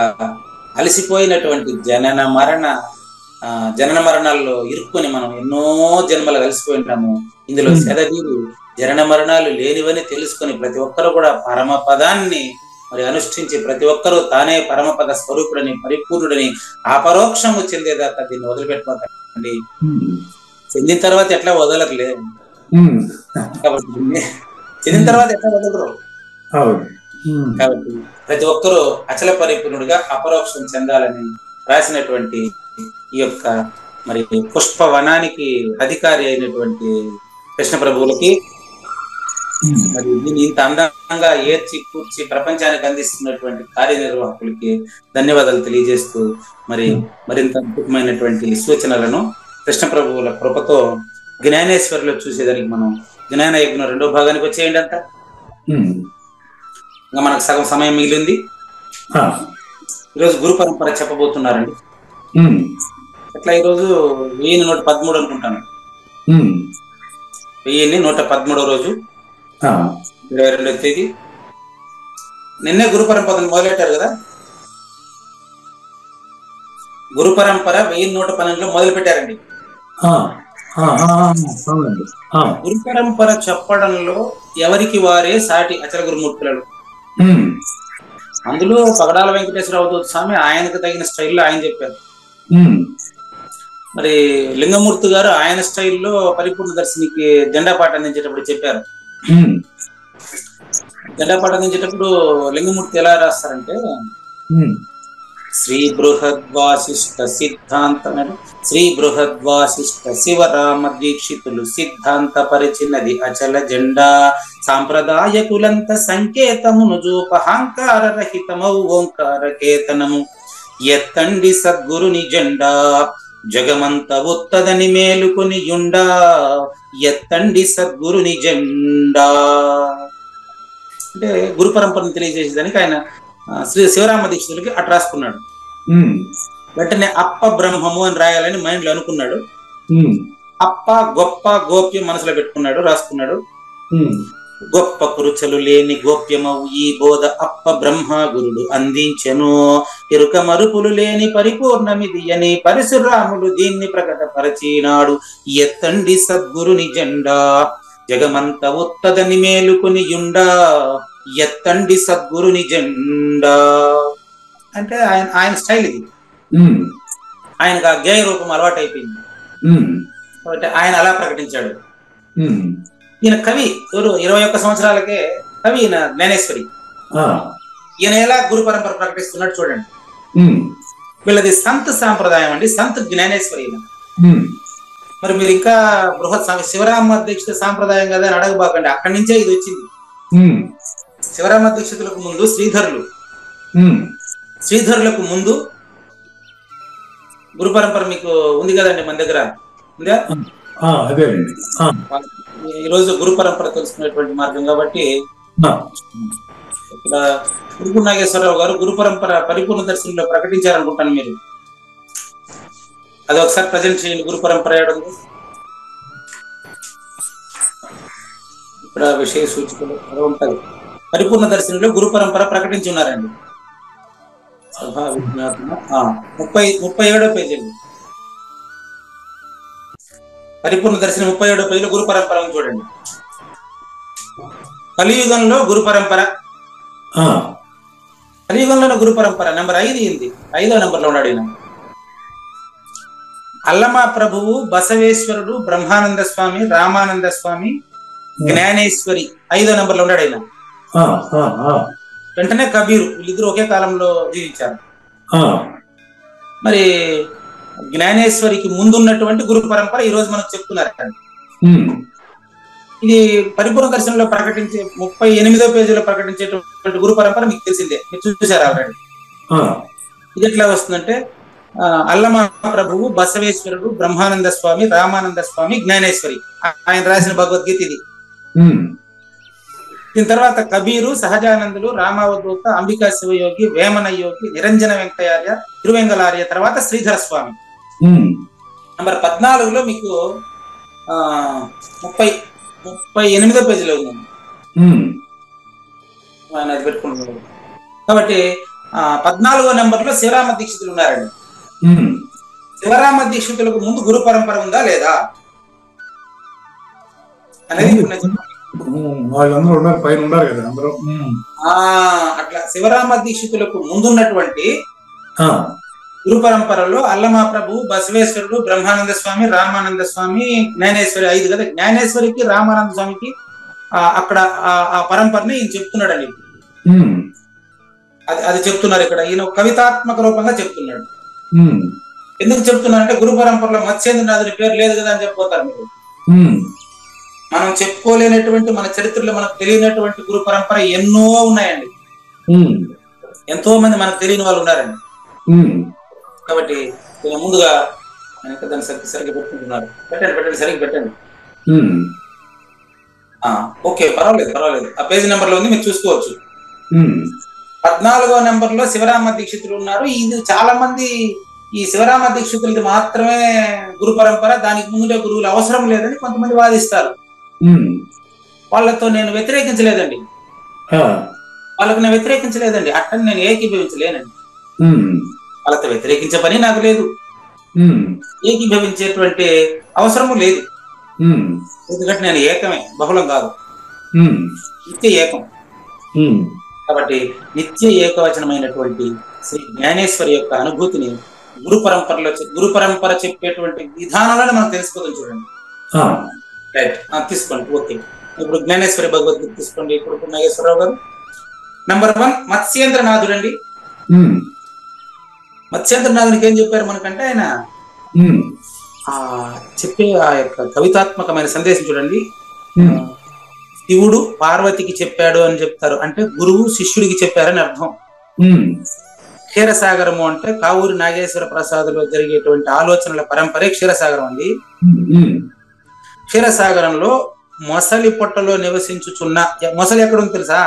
అలసిపోయినటువంటి జనన మరణాల్లో ఇరుక్కుని మనం ఎన్నో జన్మలు కలిసిపోయి ఉంటాము. ఇందులో సెదవీరు జనన మరణాలు లేనివని తెలుసుకొని ప్రతి ఒక్కరు కూడా పరమపదాన్ని మరి అనుష్ఠించి ప్రతి ఒక్కరూ తానే పరమపద స్వరూపుడని పరిపూర్ణుడని అపరోక్షము చెందేదాకా దీన్ని వదిలిపెట్టుకోకండి. చెందిన తర్వాత ఎట్లా వదలట్లే కాబట్టి చెందిన తర్వాత ఎట్లా వదలరు. కాబట్టి ప్రతి ఒక్కరూ అచల పరిపూర్ణుడిగా అపరోక్షం చెందాలని రాసినటువంటి ఈ యొక్క మరి పుష్పవనానికి అధికారి అయినటువంటి కృష్ణ ప్రభువులకి, మరి దీన్ని ఇంత అందంగా ఏర్చి కూర్చి ప్రపంచానికి అందిస్తున్నటువంటి కార్యనిర్వాహకులకి ధన్యవాదాలు తెలియజేస్తూ మరి మరింత అద్భుతమైనటువంటి సూచనలను కృష్ణ ప్రభువుల కృపతో జ్ఞానేశ్వరిలో చూసేదానికి మనం జ్ఞాన యజ్ఞం 2వ భాగానికి వచ్చేయండి. అంతా ఇంకా మనకు సగం సమయం మిగిలింది. ఈరోజు గురు పరంపర చెప్పబోతున్నారండి. అట్లా ఈరోజు 1113 అనుకుంటాను. 1113వ రోజు 22వ తేదీ. నిన్నే గురు పరంపరను మొదలెట్టారు కదా. గురు పరంపర 1112లో మొదలు పెట్టారండి. గురు పరంపర చెప్పడంలో ఎవరికి వారే సాటి అచల గురుమూర్తులు. అందులో పగడాల వెంకటేశ్వర అవధూత స్వామి ఆయనకు తగిన స్టైల్లో ఆయన చెప్పారు. మరి లింగమూర్తి గారు ఆయన స్టైల్లో పరిపూర్ణ దర్శనికి జెండా పాట అందించేటప్పుడు చెప్పారు. జెండా పాట అందించేటప్పుడు లింగమూర్తి ఎలా రాస్తారంటే, శ్రీ బృహద్వాసిష్ట సిద్ధాంతం, శ్రీ బృహద్వాసిష్ట శివరామ దీక్షితులు సిద్ధాంత పరిచినది అచల జెండా, సాంప్రదాయకులంత సంకేతమును జూపహాంకార రహితమౌ ఓంకార కేతనము, ఎత్తండి సద్గురుని జెండా జగమంత ఉత్తదని మేలుకొని యుండా, ఎత్తండి సద్గురుని జెండా. అంటే గురు పరంపరను తెలియజేసేదానికి ఆయన శ్రీ శివరామ దీక్షితులకి అటు రాసుకున్నాడు. వెంటనే అప్ప బ్రహ్మము అని రాయాలని మైండ్ లో అనుకున్నాడు. అప్ప గొప్ప గోప్యం మనసులో పెట్టుకున్నాడు, రాసుకున్నాడు. గొప్ప కురుచలు లేని గోప్యమవు ఈ బోధ అప్ప బ్రహ్మ గురుడు అందించెను, ఎరుక మరుపులు లేని పరిపూర్ణమిది అని పరశురాముడు దీన్ని ప్రకటపరచినాడు. ఎత్తండి సద్గురుని జెండా జగమంత ఉత్తదని మేలుకుని యుండా, ఎత్తండి సద్గురుని జెండా అంటే ఆయన స్టైల్ ఇది. ఆయనకు ఆ గేయ రూపం అలవాటు అయిపోయింది కాబట్టి ఆయన అలా ప్రకటించాడు. ఈయన కవి, 21 సంవత్సరాలకే కవి ఈయన జ్ఞానేశ్వరి. ఈయన ఎలా గురు పరంపర ప్రకటిస్తున్నాడు చూడండి. వీళ్ళది సంత్ సాంప్రదాయం అండి, సంత్ జ్ఞానేశ్వరి. మరి మీరు ఇంకా బృహత్ శివరామ దీక్షిత సాంప్రదాయం కదా అని అడగబాకండి, అక్కడి నుంచే ఇది వచ్చింది. శివరామ దీక్షితులకు ముందు శ్రీధరులకు ముందు గురు పరంపర మీకు ఉంది కదండి, మన దగ్గర ఉందా? ఈ రోజు గురు పరంపర తెలుసుకునేటువంటి మార్గం కాబట్టి ఇక్కడ గురుగు నాగేశ్వరరావు గారు గురు పరంపర పరిపూర్ణ దర్శనంలో ప్రకటించారనుకుంటాను. మీరు అది ఒకసారి ప్రజెంట్ చేయండి. గురు పరంపర ఏడుంది ఇక్కడ, విషయ సూచికలు ఉంటాయి. పరిపూర్ణ దర్శనంలో గురు పరంపర ప్రకటించి ఉన్నారండి. 37వ పేజీ అండి. పరిపూర్ణ దర్శనం 37వ పేజీలో గురు పరంపర చూడండి. కలియుగంలో గురు పరంపర, కలియుగంలో గురు పరంపర నెంబర్ 5 ఉంది. 5వ నెంబర్లో ఉన్నాడు ఈయన. అల్లమా ప్రభువు, బసవేశ్వరుడు, బ్రహ్మానంద స్వామి, రామానంద స్వామి, జ్ఞానేశ్వరి 5వ నెంబర్లో ఉన్నాడు ఆయన. వెంటనే కబీరు, వీళ్ళిద్దరు ఒకే కాలంలో జీవించారు. మరి జ్ఞానేశ్వరికి ముందున్నటువంటి గురు పరంపర ఈ రోజు మనకు చెప్తున్నారు. ఇది పరిపూర్ణ దర్శనంలో ప్రకటించే 38వ పేజీలో ప్రకటించేటువంటి గురు పరంపర మీకు తెలిసిందే, మీరు చూసారు ఆల్రెడీ. ఇది ఎట్లా వస్తుందంటే అల్లమా ప్రభువు, బసవేశ్వరుడు, బ్రహ్మానంద స్వామి, రామానంద స్వామి, జ్ఞానేశ్వరి ఆయన రాసిన భగవద్గీత ఇది. దీని తర్వాత కబీరు, సహజానందులు, రామావధూత, అంబికా శివయోగి, వేమన యోగి, నిరంజన వెంకటార్య, తిరువెంగలార్య, తర్వాత శ్రీధర స్వామి. నంబర్ 14లో మీకు 38వ పేజీలో ఉందండి. ఆయన అది పెట్టుకుంటున్నాడు కాబట్టి 14వ నెంబర్లో శివరామ దీక్షితులు ఉన్నారండి. శివరామ దీక్షితులకు ముందు గురు పరంపర ఉందా లేదా అనేది వాళ్ళందరూ ఉన్నారు, పైన ఉన్నారు కదా అందరూ. అట్లా శివరామ దీక్షితులకు ముందున్నటువంటి గురు పరంపరలో అల్లమా ప్రభు, బసవేశ్వరుడు, బ్రహ్మానంద స్వామి, రామానంద స్వామి, జ్ఞానేశ్వరి 5 కదా. జ్ఞానేశ్వరికి, రామానంద స్వామికి అక్కడ ఆ పరంపరని ఈయన చెప్తున్నాడండి. అది చెప్తున్నారు ఇక్కడ. ఈయన కవితాత్మక రూపంగా చెప్తున్నాడు. ఎందుకు చెప్తున్నారంటే గురు పరంపరలో మత్స్యేంద్రనాథుని పేరు లేదు కదా అని చెప్పిపోతారు మీరు. మనం చెప్పుకోలేనటువంటి, మన చరిత్రలో మనకు తెలియనటువంటి గురు పరంపర ఎన్నో ఉన్నాయండి. ఎంతో మంది మనకు తెలియని వాళ్ళు ఉన్నారండి. కాబట్టి ముందుగా దాన్ని సరిగ్గా పెట్టుకుంటున్నారు. పెట్టండి సరిగ్గా పెట్టండి. ఓకే, పర్వాలేదు. ఆ పేజీ నెంబర్ లో ఉంది, మీరు చూసుకోవచ్చు. 14వ నెంబర్లో శివరామ దీక్షితులు ఉన్నారు. ఇది చాలా మంది ఈ శివరామ దీక్షితులది మాత్రమే గురు పరంపర, దానికి ముందుగా గురువులు అవసరం లేదని కొంతమంది వాదిస్తారు. వాళ్ళతో నేను వ్యతిరేకించలేదండి, అట్టని నేను ఏకీభవించలేనండి. వాళ్ళతో వ్యతిరేకించే పని నాకు లేదు, ఏకీభవించేటువంటి అవసరము లేదు. ఎందుకంటే నేను ఏకమే, బహుళం కాదు, నిత్య ఏకం. కాబట్టి నిత్య ఏకవచనమైనటువంటి శ్రీ జ్ఞానేశ్వరి యొక్క అనుభూతిని గురు పరంపర చెప్పేటువంటి విధానంలోనే మనం తెలుసుకోవాలి. చూడండి, రైట్, తీసుకోండి. ఓకే, ఇప్పుడు జ్ఞానేశ్వరి భగవద్గీత తీసుకోండి. ఇప్పుడు నాగేశ్వరరావు గారు నంబర్ 1 మత్స్యేంద్రనాథుడు అండి. మత్స్యేంద్రనాథునికి ఏం చెప్పారు మనకంటే, ఆయన చెప్పే ఆ యొక్క కవితాత్మకమైన సందేశం చూడండి. శివుడు పార్వతికి చెప్పాడు అని చెప్తారు, అంటే గురువు శిష్యుడికి చెప్పారని అర్థం. క్షీరసాగరము అంటే కావూరి నాగేశ్వర ప్రసాద్లో జరిగేటువంటి ఆలోచనల పరంపరే క్షీరసాగరం అండి. క్షీరసాగరంలో మొసలి పొట్టలో నివసించుచున్న మొసలి ఎక్కడుంది తెలుసా?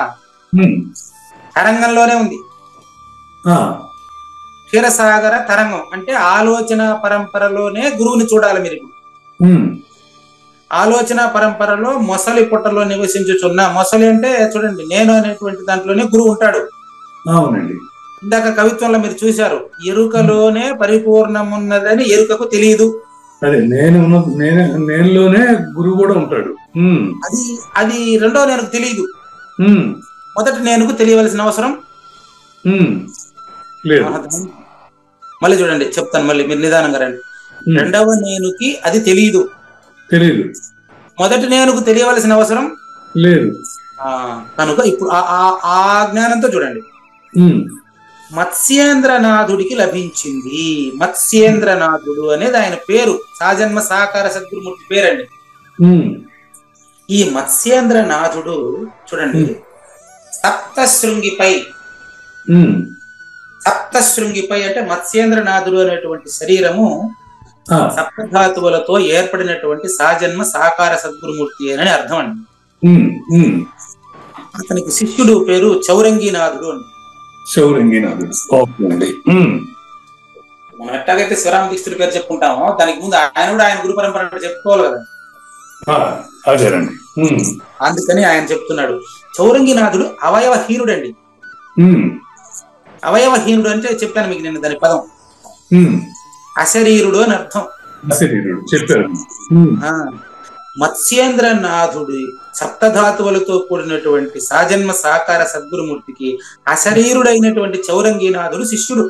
తరంగంలోనే ఉంది. క్షీరసాగర తరంగం అంటే ఆలోచన పరంపరలోనే గురువుని చూడాలి మీరు. ఆలోచన పరంపరలో మొసలి పుట్టలో నివసించుచున్న, మొసలి అంటే చూడండి నేను అనేటువంటి దాంట్లోనే గురువు ఉంటాడు. అవునండి. ఇందాక కవిత్వంలో మీరు చూశారు, ఎరుకలోనే పరిపూర్ణమున్నదని ఎరుకకు తెలియదు. అదే నేనులోనే గురువు కూడా ఉంటాడు. అది రెండో నేను తెలియదు. మొదటి నేనుకు తెలియవలసిన అవసరం లేదు. మళ్ళీ చూడండి, చెప్తాను మళ్ళీ, మీరు నిదానంగా రండి. రెండవ నేనుకి అది తెలియదు. మొదటి నేనుకు తెలియవలసిన అవసరం లేదు. కనుక ఇప్పుడు ఆ జ్ఞానంతో చూడండి, మత్స్యేంద్రనాథుడికి లభించింది. మత్స్యేంద్రనాథుడు అనేది ఆయన పేరు, సాజన్మ సాకార సద్గురుమూర్తి పేరండి. ఈ మత్స్యేంద్రనాథుడు చూడండి, సప్తశృంగిపై అంటే మత్స్యేంద్రనాథుడు అనేటువంటి శరీరము సప్తధాతువులతో ఏర్పడినటువంటి సాజన్మ సాకార సద్గురుమూర్తి అని అర్థం అండి. అతనికి శిష్యుడు పేరు చౌరంగీనాథుడు అండి. మనం ఎట్టాగైతే శివరామ దీక్షుడి పేరు చెప్పుకుంటామో దానికి ముందు ఆయన కూడా ఆయన గురు పరంపర చెప్పుకోవాలి కదా. అందుకని ఆయన చెప్తున్నాడు, చౌరంగీనాథుడు అవయవహీనుడు అండి. అవయవహీనుడు అంటే చెప్పాను మీకు నేను దాని పదం, అశరీరుడు అని అర్థం. చెప్పారు. మత్స్యేంద్రనాథుడి సప్తధాతువులతో కూడినటువంటి సాజన్మ సాకార సద్గురుమూర్తికి అశరీరుడైనటువంటి చౌరంగీనాథుడు శిష్యుడు.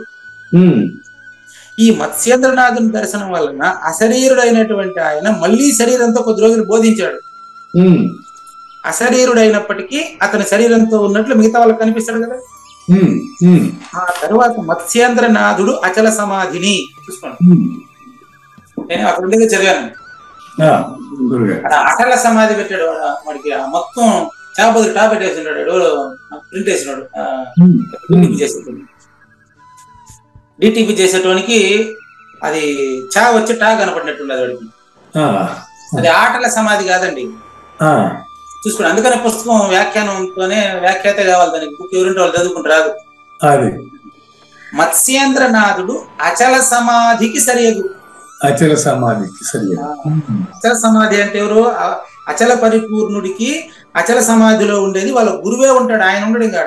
ఈ మత్స్యేంద్రనాథుని దర్శనం వలన అశరీరుడైనటువంటి ఆయన మళ్ళీ శరీరంతో కొద్ది రోజులు బోధించాడు. అశరీరుడైనప్పటికీ అతని శరీరంతో ఉన్నట్లు మిగతా వాళ్ళకి కనిపిస్తాడు కదా. ఆ తరువాత మత్స్యేంద్రనాథుడు అచల సమాధిని చూసుకోండి, నేను అక్కడ ఉండేది చదివాను. అచల సమాధి పెట్టాడు వాడికి, మొత్తం చేపలు టాప్ పెట్టేసినాడు, ప్రింట్ వేసినాడు. డిటిపి చేసేటోనికి అది చా వచ్చి టా కనపడినట్టుండదు వాడికి. అది ఆటల సమాధి కాదండి, చూసుకోండి. అందుకనే పుస్తకం వ్యాఖ్యానంతోనే వ్యాఖ్యాత కావాలి దానికి, బుక్ ఎవరింటి వాళ్ళు చదువుకుంటూ రాదు. మత్స్యేంద్రనాథుడు అచల సమాధికి సరియగు. అచల సమాధి అంటే ఎవరు? అచల పరిపూర్ణుడికి అచల సమాధిలో ఉండేది వాళ్ళ గురువే ఉంటాడు, ఆయన ఉండడు ఇంకా.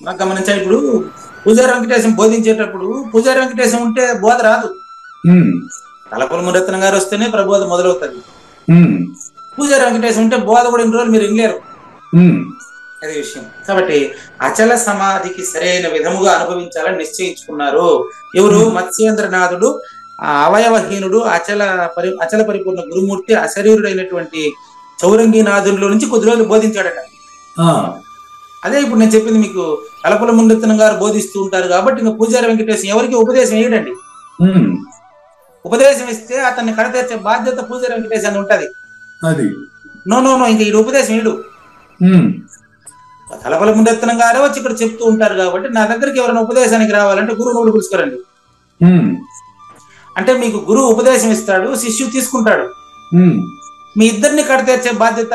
నాకు గమనించాలి, ఇప్పుడు పూజారి వెంకటేశం బోధించేటప్పుడు పూజారి వెంకటేశం ఉంటే బోధ రాదు. తలపల మురత్నం గారు వస్తేనే ప్రబోధ మొదలవుతుంది. పూజారి వెంకటేశం ఉంటే బోధ కూడా ఇన్ని రోజులు మీరు వినలేరు. అదే విషయం. కాబట్టి అచల సమాధికి సరైన విధముగా అనుభవించాలని నిశ్చయించుకున్నారు. ఎవరు? మత్స్యేంద్రనాథుడు, అవయవహీనుడు, అచల పరిపూర్ణ గురుమూర్తి, అశరీరుడైనటువంటి చౌరంగీనాథుల్లో నుంచి కొద్ది రోజులు బోధించాడట. అదే ఇప్పుడు నేను చెప్పింది మీకు. తలపల మురత్నం గారు బోధిస్తూ ఉంటారు కాబట్టి ఇంకా పూజారి వెంకటేశం ఎవరికి ఉపదేశం వేయడండి. ఉపదేశం ఇస్తే అతన్ని కడతీర్చే బాధ్యత పూజారి వెంకటేశాన్ని ఉంటది. నో ఇంకా ఈ ఉపదేశం వీడు తలపల మురత్నం గారే వచ్చి ఇక్కడ చెప్తూ ఉంటారు కాబట్టి నా దగ్గరికి ఎవరైనా ఉపదేశానికి రావాలంటే గురువును పిలుచుకోరండి. అంటే మీకు గురువు ఉపదేశం ఇస్తాడు, శిష్యుడు తీసుకుంటాడు. మీ ఇద్దరిని కడతీర్చే బాధ్యత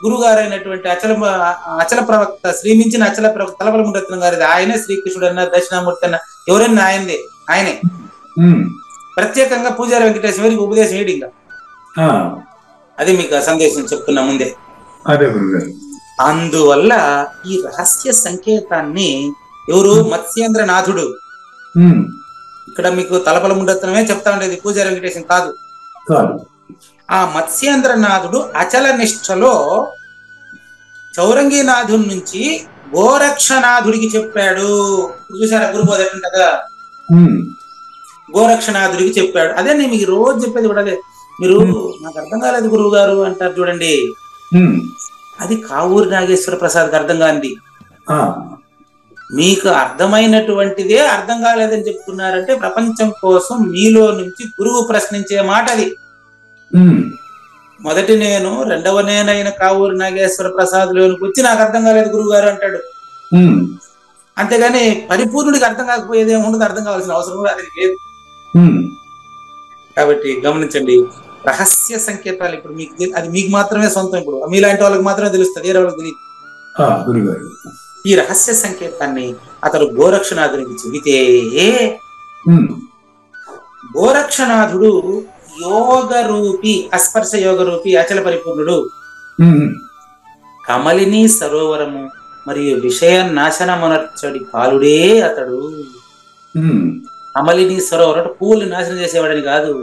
గురువు గారైనటువంటి అచల ప్రవక్త, శ్రీమించిన అచల ప్రవక్త తలపల మురత్నం గారిది. ఆయనే శ్రీకృష్ణుడు అన్న, దక్షిణామూర్తి అన్న ఎవరైనా ఆయనే. ప్రత్యేకంగా పూజారి వెంకటేశ్వర గారికి ఉపదేశం వేయడు ఇంకా. అది మీకు సందేశం చెప్తున్నా ముందే. అందువల్ల ఈ రహస్య సంకేతాన్ని ఎవరు? మత్స్యేంద్రనాథుడు. ఇక్కడ మీకు తలపల మురత్నమే చెప్తా ఉండేది, పూజారి వెంకటేశం కాదు. ఆ మత్స్యేంద్రనాథుడు అచల నిష్ఠలో చౌరంగీనాథుడి నుంచి గోరక్షనాథుడికి చెప్పాడు. చూసారా గురుబోధ ఎట్లుంటదా? గోరక్షనాథుడికి చెప్పాడు. అదే నేను మీకు రోజు చెప్పేది కూడా అదే. మీరు నాకు అర్థం కాలేదు గురువు గారు అంటారు చూడండి, అది కావూరి నాగేశ్వర ప్రసాద్కి అర్థం కాంది. మీకు అర్థమైనటువంటిదే అర్థం కాలేదని చెప్తున్నారంటే ప్రపంచం కోసం మీలో నుంచి గురువు ప్రశ్నించే మాట అది. మొదటి నేను, రెండవ నేనైన కావూరి నాగేశ్వర ప్రసాద్ లోనికి వచ్చి నాకు అర్థం కాలేదు గురువు గారు అంటాడు. అంతేగాని పరిపూర్ణుడికి అర్థం కాకపోయేది ఏముండదు, అర్థం కావాల్సిన అవసరం కూడా అది లేదు. కాబట్టి గమనించండి, రహస్య సంకేతాలు ఇప్పుడు మీకు అది మీకు మాత్రమే సొంతం. ఇప్పుడు మీలాంటి వాళ్ళకి మాత్రమే తెలుస్తుంది, వేరే వాళ్ళకి తెలియదు. ఈ రహస్య సంకేతాన్ని అతడు గోరక్షనాథునికి చెబితే గోరక్షనాథుడు యోగ రూపి అస్పర్శ యోగ రూపి అచల పరిపూర్ణుడు కమలిని సరోవరము మరియు విషయ నాశనమునర్చడి కాలుడే అతడు. కమలిని సరోవరం పువ్వులు నాశనం చేసేవాడని కాదు.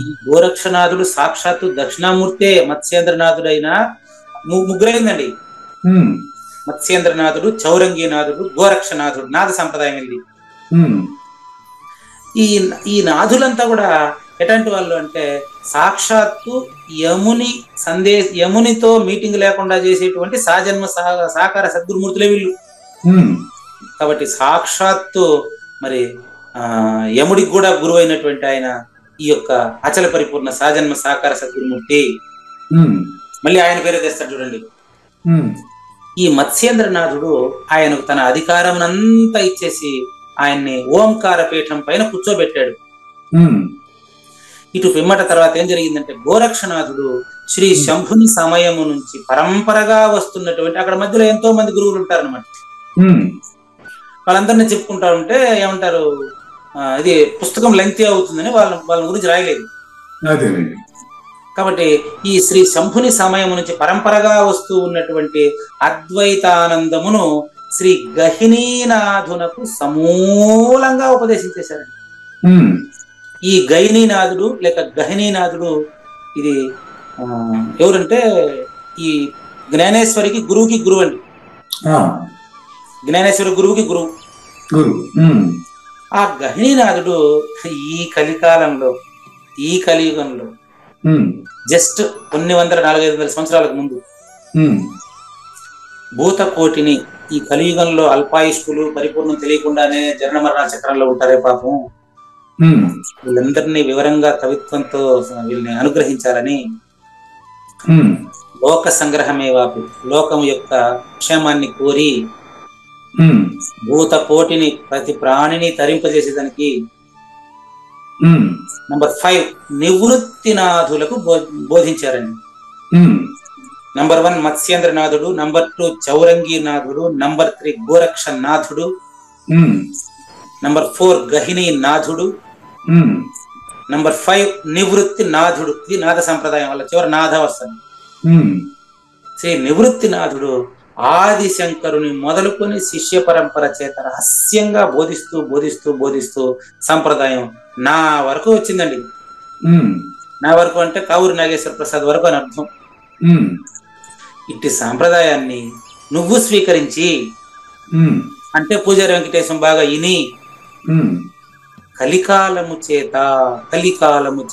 ఈ గోరక్షనాథుడు సాక్షాత్తు దక్షిణామూర్తే మత్స్యేంద్రనాథుడైన ముగ్గురైందండి. మత్స్యేంద్రనాథుడు, చౌరంగీనాథుడు, గోరక్షనాథుడు. నాథ సంప్రదాయం ఇది. ఈ నాథులంతా కూడా ఎటువంటి వాళ్ళు అంటే సాక్షాత్తు యమునితో మీటింగ్ లేకుండా చేసేటువంటి సాజన్మ సాకార సద్గురుమూర్తులే వీళ్ళు. కాబట్టి సాక్షాత్తు మరి యముడికి కూడా గురువు అయినటువంటి ఆయన ఈ యొక్క అచల పరిపూర్ణ సాజన్మ సాకార సద్గురుమూర్తి. మళ్ళీ ఆయన పేరే తెస్తాడు చూడండి. ఈ మత్స్యేంద్రనాథుడు ఆయనకు తన అధికారమునంతా ఇచ్చేసి ఆయన్ని ఓంకార పీఠం పైన కూర్చోబెట్టాడు. ఇటు పిమ్మట తర్వాత ఏం జరిగిందంటే గోరక్షనాథుడు శ్రీ శంభుని సమయము నుంచి పరంపరగా వస్తున్నటువంటి, అక్కడ మధ్యలో ఎంతో మంది గురువులు ఉంటారు అనమాట. వాళ్ళందరినీ చెప్పుకుంటా ఉంటే ఏమంటారు, ఇది పుస్తకం లెంగ్తీ అవుతుందని వాళ్ళ గురించి రాయలేదు. కాబట్టి ఈ శ్రీ శంభుని సమయం నుంచి పరంపరగా వస్తూ ఉన్నటువంటి అద్వైతానందమును శ్రీ గహినీనాథునకు సమూలంగా ఉపదేశించేశారండి. ఈ గహినీనాథుడు లేక గహినీనాథుడు ఇది ఎవరంటే ఈ జ్ఞానేశ్వరికి గురువుకి గురువు అండి. జ్ఞానేశ్వరి గురువుకి గురువు. ఆ గహినీనాథుడు ఈ కలియుగంలో జస్ట్ కొన్ని 400-500 సంవత్సరాలకు ముందు భూతకోటిని, ఈ కలియుగంలో అల్పాయుష్కులు పరిపూర్ణం తెలియకుండానే జనన మరణ చక్రంలో ఉంటారే పాపం, వీళ్ళందరినీ వివరంగా కవిత్వంతో వీళ్ళని అనుగ్రహించాలని లోక సంగ్రహమే వాపి లోకం యొక్క క్షేమాన్ని కోరి భూత కోటిని ప్రతి ప్రాణిని తరింపజేసేదానికి నంబర్ 5 నివృత్తినాథులకు బోధించారండి. నంబర్ 1 మత్స్యేంద్రనాథుడు, నంబర్ 2 చౌరంగీనాథుడు, నంబర్ 3 గోరక్షనాథుడు, నంబర్ 4 గహినీనాథుడు, నంబర్ 5 నివృత్తినాథుడు. ఇది నాథ సంప్రదాయం వల్ల చివరి నాథ వస్తుంది. శ్రీ నివృత్తినాథుడు ఆదిశంకరుని మొదలుకొని శిష్య పరంపర చేత రహస్యంగా బోధిస్తూ సంప్రదాయం నా వరకు వచ్చిందండి. నా వరకు అంటే కావూరి నాగేశ్వర ప్రసాద్ వరకు అని అర్థం. ఇట్టి సాంప్రదాయాన్ని నువ్వు స్వీకరించి అంటే పూజారి వెంకటేశం బాగా ఇని కలికాలము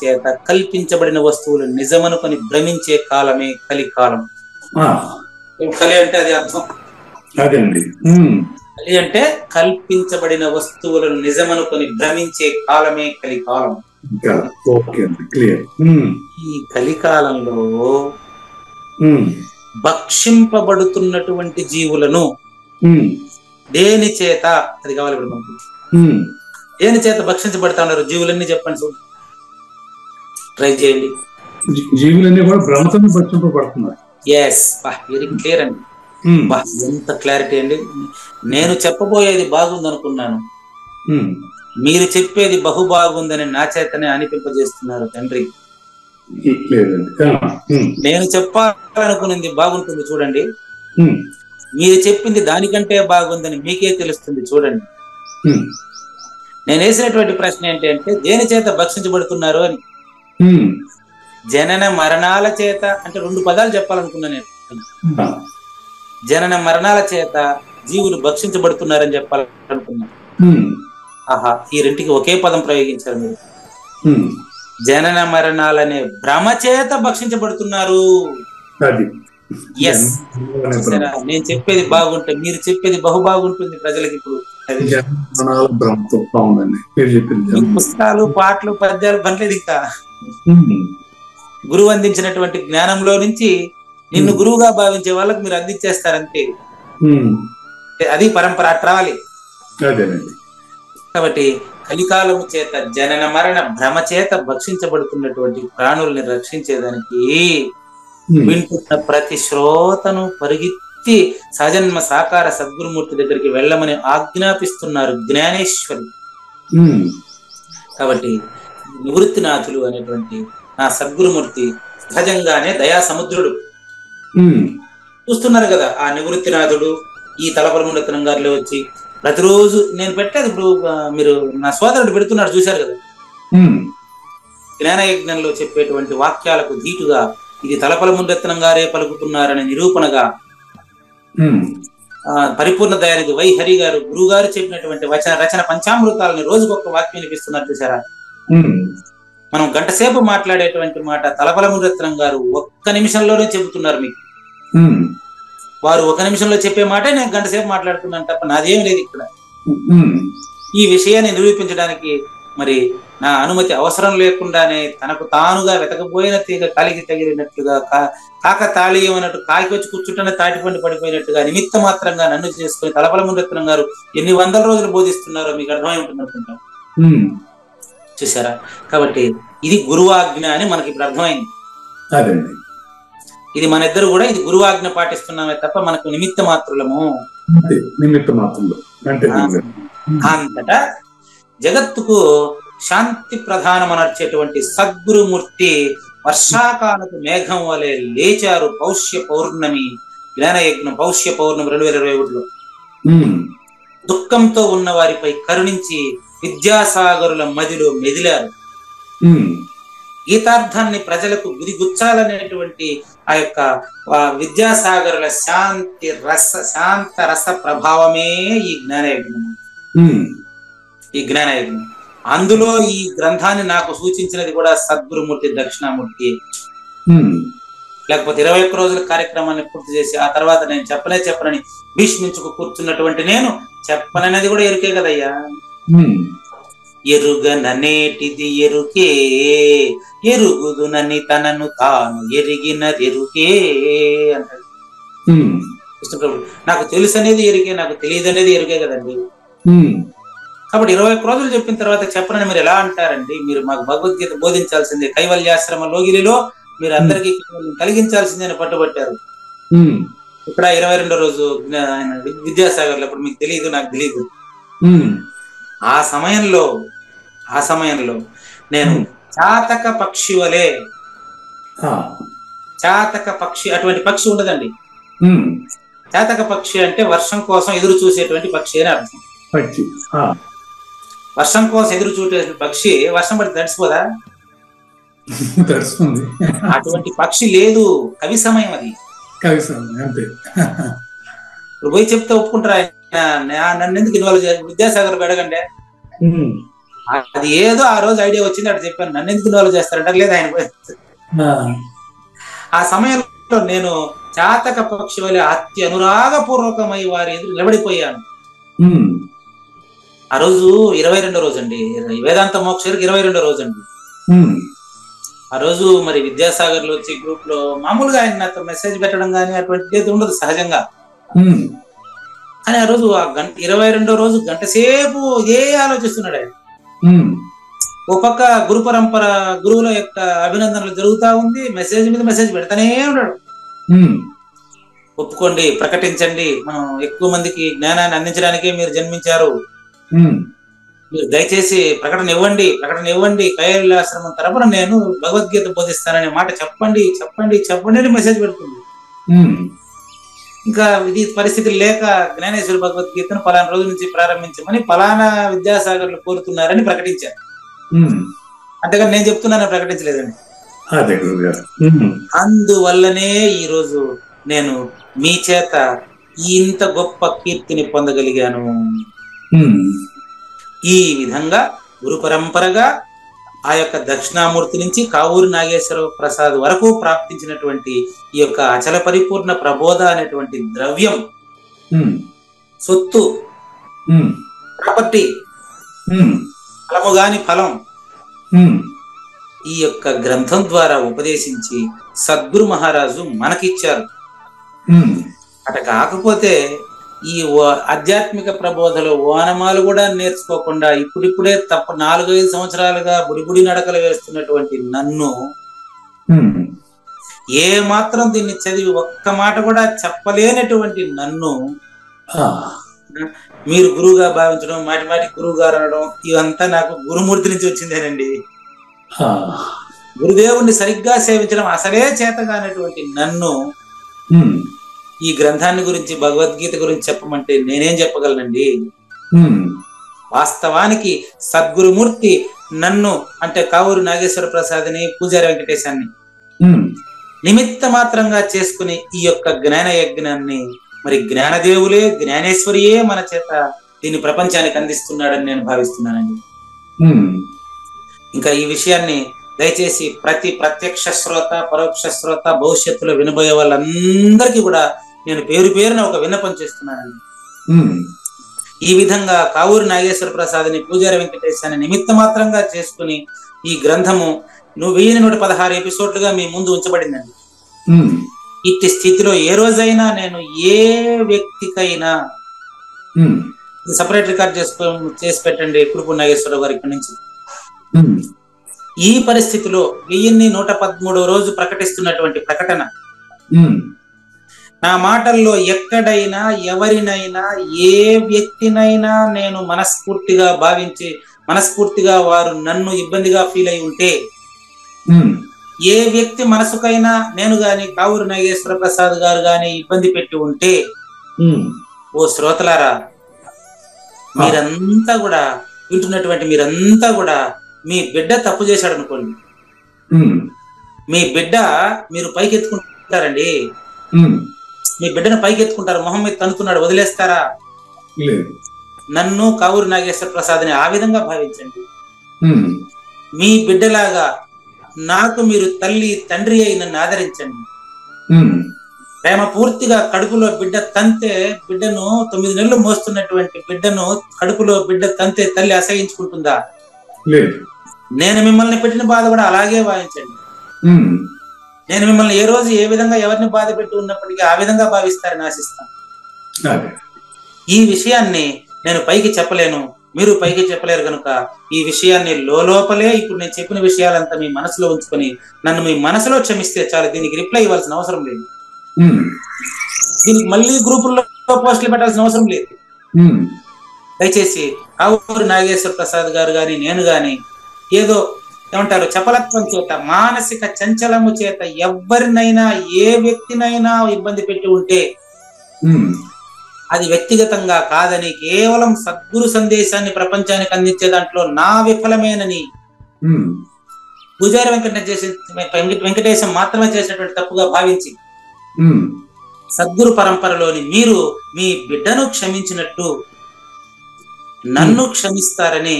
చేత కల్పించబడిన వస్తువులు నిజమనుకొని భ్రమించే కాలమే కలికాలం. కలి అంటే అది అర్థం. కలి అంటే కల్పించబడిన వస్తువులను నిజమనుకొని భ్రమించే కాలమే కలికాలం. ఈ కలికాలంలో భక్షింపబడుతున్నటువంటి జీవులను దేని చేత, అది కావాలి ఇప్పుడు మనకు, దేని చేత భక్షించబడతా ఉన్నారు జీవులన్నీ చెప్పండి, చూడండి, ట్రై చేయండి. జీవులన్నీ కూడా భ్రమతో భక్షింపబడుతున్నారు. ఎస్, వెరీ క్లియర్ అండి. ఎంత క్లారిటీ అండి. నేను చెప్పబోయేది బాగుంది అనుకున్నాను, మీరు చెప్పేది బహు బాగుందని నా చేతనే అనిపింపజేస్తున్నారు తండ్రి. నేను చెప్పాలనుకున్నది బాగుంటుంది చూడండి, మీరు చెప్పింది దానికంటే బాగుందని మీకే తెలుస్తుంది చూడండి. నేను వేసినటువంటి ప్రశ్న ఏంటి అంటే దేని చేత భక్షించబడుతున్నారు అని. జనన మరణాల చేత అంటే 2 పదాలు చెప్పాలనుకున్నా నేను. జనన మరణాల చేత జీవులు భక్షించబడుతున్నారని చెప్పాలనుకున్నా. ఆహా, ఈ రెంటికి ఒకే పదం ప్రయోగించారు మీరు. జనన మరణాలనే భ్రమ చేత భక్షించబడుతున్నారు. ఎస్, నేను చెప్పేది బాగుంటే మీరు చెప్పేది బహు బాగుంటుంది ప్రజలకి. ఇప్పుడు పుస్తకాలు, పాటలు, పద్యాలు పనిలేదు. ఇంకా గురువు అందించినటువంటి జ్ఞానంలో నుంచి నిన్ను గురువుగా భావించే వాళ్ళకి మీరు అందించేస్తారంతే. అది పరంపర రావాలి. కాబట్టి కలికాలము చేత జనన మరణ భ్రమ చేత భక్షించబడుతున్నటువంటి ప్రాణుల్ని రక్షించేదానికి వింటున్న ప్రతి శ్రోతను పూర్తి సహజన్మ సాకార సద్గురుమూర్తి దగ్గరికి వెళ్ళమని ఆజ్ఞాపిస్తున్నారు జ్ఞానేశ్వరి. కాబట్టి నివృత్తినాథులు అనేటువంటి నా సద్గురుమూర్తి సహజంగానే దయా సముద్రుడు. చూస్తున్నారు కదా ఆ నివృత్తినాథుడు ఈ తలపరమురత్నం గారిలో వచ్చి ప్రతిరోజు నేను పెట్టేది ఇప్పుడు మీరు నా సోదరుడు పెడుతున్నాడు చూశారు కదా, జ్ఞానయజ్ఞంలో చెప్పేటువంటి వాక్యాలకు ధీటుగా ఇది తలపరమురత్నం గారే పలుకుతున్నారనే నిరూపణగా పరిపూర్ణ దయానిధి వై హరి గారు గురువు గారు చెప్పినటువంటి రచన పంచామృతాలని రోజుకొక వాక్యం వినిపిస్తున్నారు చూసారా. మనం గంట సేపు మాట్లాడేటువంటి మాట తలపరమురత్నం గారు ఒక్క నిమిషంలోనే చెబుతున్నారు మీకు. వారు ఒక నిమిషంలో చెప్పే మాట నేను గంట సేపు మాట్లాడుతున్నాను తప్ప నాదేం లేదు ఇక్కడ. ఈ విషయాన్ని నిరూపించడానికి మరి నా అనుమతి అవసరం లేకుండానే తనకు తానుగా వెతకపోయిన తీగ కాలికి తగిలినట్లుగా కాకతాళీయం అన్నట్టు కాకి వచ్చి కూర్చుంటనే తాటిపండి పడిపోయినట్టుగా నిమిత్త మాత్రంగా నన్ను చేసుకుని తలపరమురత్నం గారు ఎన్ని వందల రోజులు బోధిస్తున్నారో మీకు అర్థమై ఉంటుంది అనుకుంటాం. చూసారా. కాబట్టి ఇది గురువాజ్ఞ అని మనకి ఇప్పుడు అర్థమైంది. ఇది మన ఇద్దరు కూడా ఇది గురువాజ్ఞ పాటిస్తున్నామే తప్ప మనకు నిమిత్త మాత్రులము. అంతటా జగత్తుకు శాంతి ప్రధానమనర్చేటువంటి సద్గురుమూర్తి వర్షాకాలపు మేఘం వలె లేచారు పౌష్య పౌర్ణమి జ్ఞానయజ్ఞం పౌష్య పౌర్ణమి 2021లో. దుఃఖంతో ఉన్న వారిపై కరుణించి విద్యాసాగరుల మదిలో మెదిలారు. గీతార్థాన్ని ప్రజలకు గురిగుచ్చాలనేటువంటి ఆ యొక్క విద్యాసాగరుల శాంత రస ప్రభావమే ఈ జ్ఞానయజ్ఞం. అందులో ఈ గ్రంథాన్ని నాకు సూచించినది కూడా సద్గురుమూర్తి దక్షిణామూర్తి. లేకపోతే 21 రోజుల కార్యక్రమాన్ని పూర్తి చేసి ఆ తర్వాత నేను చెప్పనని భీష్మించుకు కూర్చున్నటువంటి నేను చెప్పననేది కూడా ఎరుకే కదయ్యా. ఎరుగననేటిది ఎరుకే ఎరుగుదునని తనను తాను ఎరిగినదెరుకే అంటాడు కృష్ణప్రభుడు. నాకు తెలుసు అనేది ఎరుకే, నాకు తెలియదు అనేది ఎరుకే కదండి. కాబట్టి 21 రోజులు చెప్పిన తర్వాత చెప్పనని మీరు ఎలా అంటారండి? మీరు మాకు భగవద్గీత బోధించాల్సిందే, కైవల్యాశ్రమ లోగిలిలో మీరు అందరికీ కలిగించాల్సిందే అని పట్టుబట్టారు. ఇక్కడ 22వ రోజు విద్యాసాగర్లో అప్పుడు మీకు తెలియదు, నాకు తెలియదు. ఆ సమయంలో నేను చాతక పక్షి వలె, చాతక పక్షి అటువంటి పక్షి ఉండదండి. చాతక పక్షి అంటే వర్షం కోసం ఎదురు చూసేటువంటి పక్షి అని అర్థం. వర్షం కోసం ఎదురు చూసే పక్షి వర్షం పడి తడిసిపోదా? అటువంటి పక్షి లేదు. కవి సమయం అది. ఇప్పుడు పోయి చెప్తే ఒప్పుకుంటారా? నన్ను ఎందుకు ఇన్వాల్వ్ చేయాలి? విద్యాసాగర్ అడగండి. అది ఏదో ఆ రోజు ఐడియా వచ్చింది అటు చెప్పాను, నన్ను ఎందుకు ఇన్వాల్వ్ చేస్తారంట. లేదు ఆయన పోయి ఆ సమయంలో నేను చాతక పక్షి వల్ల అతి అనురాగపూర్వకమై వారి ఎదురు నిలబడిపోయాను. ఆ రోజు 22వ రోజు అండి, వేదాంత మోక్షకి 22వ రోజు అండి. ఆ రోజు మరి విద్యాసాగర్ లో వచ్చి గ్రూప్ లో మామూలుగా ఆయన నాతో మెసేజ్ పెట్టడం కానీ అటువంటిది ఉండదు సహజంగా. కానీ ఆ రోజు 22వ రోజు గంట సేపు ఇదే ఆలోచిస్తున్నాడు ఆయన. ఓ పక్క గురు పరంపర గురువుల యొక్క అభినందనలు జరుగుతా ఉంది, మెసేజ్ మీద మెసేజ్ పెడతానే ఉన్నాడు. ఒప్పుకోండి, ప్రకటించండి, మనం ఎక్కువ మందికి జ్ఞానాన్ని అందించడానికే మీరు జన్మించారు, మీరు దయచేసి ప్రకటన ఇవ్వండి, కైలాశ్రమం తరపున నేను భగవద్గీత బోధిస్తాననే మాట చెప్పండి అని మెసేజ్ పెడుతుంది. ఇంకా ఇది పరిస్థితి లేక జ్ఞానేశ్వరి భగవద్గీతను పలానా రోజు నుంచి ప్రారంభించమని పలానా విద్యాసాగర్లు కోరుతున్నారని ప్రకటించారు. అంతేగాని నేను చెప్తున్నాను ప్రకటించలేదండి. అందువల్లనే ఈరోజు నేను మీ చేత ఇంత గొప్ప కీర్తిని పొందగలిగాను. ఈ విధంగా గురు పరంపరగా ఆ యొక్క దక్షిణామూర్తి నుంచి కావూరి నాగేశ్వర ప్రసాద్ వరకు ప్రాప్తించినటువంటి ఈ యొక్క అచల పరిపూర్ణ ప్రబోధ అనేటువంటి ద్రవ్యం, సొత్తు, ప్రాపర్టీ, ఫలము గాని ఫలం ఈ యొక్క గ్రంథం ద్వారా ఉపదేశించి సద్గురు మహారాజు మనకిచ్చారు. అట కాకపోతే ఈ ఆధ్యాత్మిక ప్రబోధలో ఓనమాలు కూడా నేర్చుకోకుండా ఇప్పుడిప్పుడే 4-5 సంవత్సరాలుగా బుడిబుడి నడకలు వేస్తున్నటువంటి నన్ను ఏ మాత్రం దీన్ని చదివి ఒక్క మాట కూడా చెప్పలేనటువంటి నన్ను మీరు గురువుగా భావించడం, మాటి మాటి గురువు గారు అనడం, ఇవంతా నాకు గురుమూర్తి నుంచి వచ్చిందేనండి. గురుదేవుణ్ణి సరిగ్గా సేవించడం అసలే చేతగానటువంటి నన్ను ఈ గ్రంథాన్ని గురించి, భగవద్గీత గురించి చెప్పమంటే నేనేం చెప్పగలనండి? వాస్తవానికి సద్గురుమూర్తి నన్ను, అంటే కావూరు నాగేశ్వర ప్రసాద్ని, పూజారి వెంకటేశాన్ని నిమిత్త మాత్రంగా చేసుకుని ఈ యొక్క జ్ఞాన యజ్ఞాన్ని మరి జ్ఞానదేవులే, జ్ఞానేశ్వరియే మన చేత దీన్ని ప్రపంచానికి అందిస్తున్నాడని నేను భావిస్తున్నానండి. ఇంకా ఈ విషయాన్ని దయచేసి ప్రతి ప్రత్యక్ష శ్రోత, పరోక్ష శ్రోత, భవిష్యత్తులో వినబోయే వాళ్ళందరికీ కూడా నేను పేరు పేరున ఒక విన్నపం చేస్తున్నానండి. ఈ విధంగా కావూరు నాగేశ్వర ప్రసాద్ని, పూజారి వెంకటేశాన్ని నిమిత్త మాత్రంగా చేసుకుని ఈ గ్రంథము 1116 ఎపిసోడ్లుగా మీ ముందు ఉంచబడిందండి. ఇట్టి స్థితిలో ఏ రోజైనా నేను ఏ వ్యక్తికైనా సపరేట్ రికార్డ్ చేసి పెట్టండి కురుపు నాగేశ్వర గారి ఇక్కడి నుంచి. ఈ పరిస్థితిలో 1113 రోజు ప్రకటిస్తున్నటువంటి ప్రకటన నా మాటల్లో ఎక్కడైనా ఎవరినైనా ఏ వ్యక్తినైనా నేను మనస్ఫూర్తిగా భావించి, మనస్ఫూర్తిగా వారు నన్ను ఇబ్బందిగా ఫీల్ అయి ఉంటే, ఏ వ్యక్తి మనసుకైనా నేను గాని కావూరు నాగేశ్వర ప్రసాద్ గారు గాని ఇబ్బంది పెట్టి ఉంటే, ఓ శ్రోతలారా, మీరంతా కూడా వింటున్నటువంటి మీరంతా కూడా మీ బిడ్డ తప్పు చేశాడు అనుకోండి, మీ బిడ్డ మీరు పైకి ఎత్తుకుంటారండి, మీ బిడ్డను పైకి ఎత్తుకుంటారు, మొహం మీద తన్నుతున్నాడు, వదిలేస్తారా? నన్ను కావూరు నాగేశ్వర ప్రసాద్ని ఆ విధంగా భావించండి. మీ బిడ్డలాగా నాకు మీరు తల్లి తండ్రి అయి నన్ను ఆదరించండి. ప్రేమ పూర్తిగా కడుపులో బిడ్డ తంతే, బిడ్డను 9 నెలలు మోస్తున్నటువంటి బిడ్డను కడుపులో బిడ్డ తంతే తల్లి అసహించుకుంటుందా? నేను మిమ్మల్ని పెట్టిన బాధ కూడా అలాగే భావించండి. నేను మిమ్మల్ని ఏ రోజు ఏ విధంగా ఎవరిని బాధ పెట్టి ఉన్నప్పటికీ ఆ విధంగా భావిస్తారని ఆశిస్తాను. ఈ విషయాన్ని నేను పైకి చెప్పలేను, మీరు పైకి చెప్పలేరు కనుక ఈ విషయాన్ని లోపలే ఇప్పుడు నేను చెప్పిన విషయాలంతా మీ మనసులో ఉంచుకొని నన్ను మీ మనసులో క్షమిస్తే చాలు. దీనికి రిప్లై ఇవ్వాల్సిన అవసరం లేదు, దీనికి మళ్ళీ గ్రూపుల్లో పోస్టులు పెట్టాల్సిన అవసరం లేదు. దయచేసి కావూరు నాగేశ్వర ప్రసాద్ గారు గాని నేను గాని ఏదో ఏమంటారు చపలత్వం చేత, మానసిక చంచలము చేత ఎవరినైనా ఏ వ్యక్తినైనా ఇబ్బంది పెట్టి ఉంటే అది వ్యక్తిగతంగా కాదని, కేవలం సద్గురు సందేశాన్ని ప్రపంచానికి అందించే దాంట్లో నా విఫలమేనని, పూజారి వెంకటేశం మాత్రమే చేసినటువంటి తప్పుగా భావించి సద్గురు పరంపరలోని మీరు మీ బిడ్డను క్షమించినట్టు నన్ను క్షమిస్తారని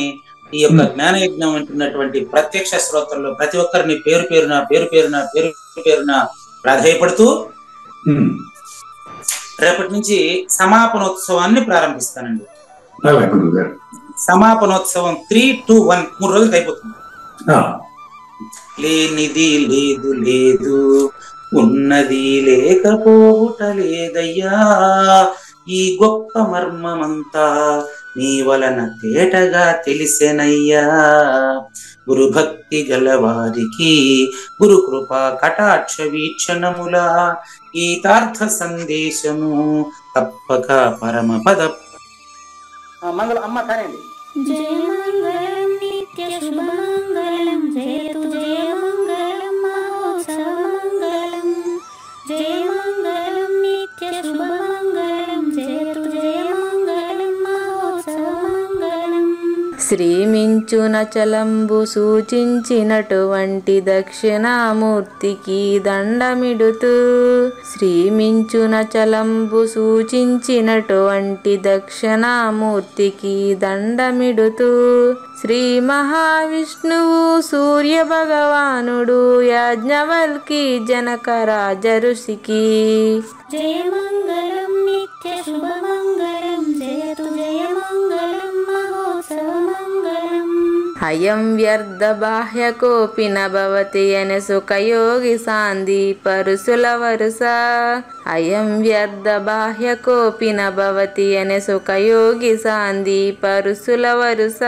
ఈ యొక్క జ్ఞానయజ్ఞం అంటున్నటువంటి ప్రత్యక్ష శ్రోతల్లో ప్రతి ఒక్కరిని పేరు పేరున ప్రాధాయపడుతూ రేపటి నుంచి సమాపనోత్సవాన్ని ప్రారంభిస్తానండి. సమాపనోత్సవం 3, 2, 1 3 రోజులు అయిపోతుంది. లేనిది లేదు లేదు, ఉన్నది లేకపోవుట లేదయ్యా, ఈ గొప్ప మర్మమంతా నీ వలన తేటగా తెలిసెనయ్యా. గురు భక్తి గలవారికి గురు కృప కటాక్ష వీక్షణముల గీతార్థ సందేశము తప్పక పరమ పద మంగళం. అమ్మ కానండి. జయ మంగళం నిత్య శుభమంగళం, జయతు జయ మంగళం మహోత్సవ మంగళం. జయ మంగళం నిత్య శుభమంగళం, జయతు జయ మంగళం మహోత్సవ మంగళం. శ్రీమించున చలంబు సూచించినటువంటి దక్షిణామూర్తికి దండమిడుతూ, శ్రీమించున చలంబు సూచించినటువంటి దక్షిణామూర్తికి దండమిడుతూ, శ్రీ మహావిష్ణువు సూర్య భగవానుడు యాజ్ఞవల్కి జనక రాజ ఋషికి జయ మంగళం నిత్య శుభమంగళం, జయతు జయ మంగళం మహోత్సవ మంగళం. అయం వ్యర్థ బాహ్యకోపి న భవతి అనే సుఖయోగి సాంది పరుసుల వరుస. అయం వ్యర్థ బాహ్యకోపి న భవతి అనే సుఖయోగి సాంది పరుసుల వరుస.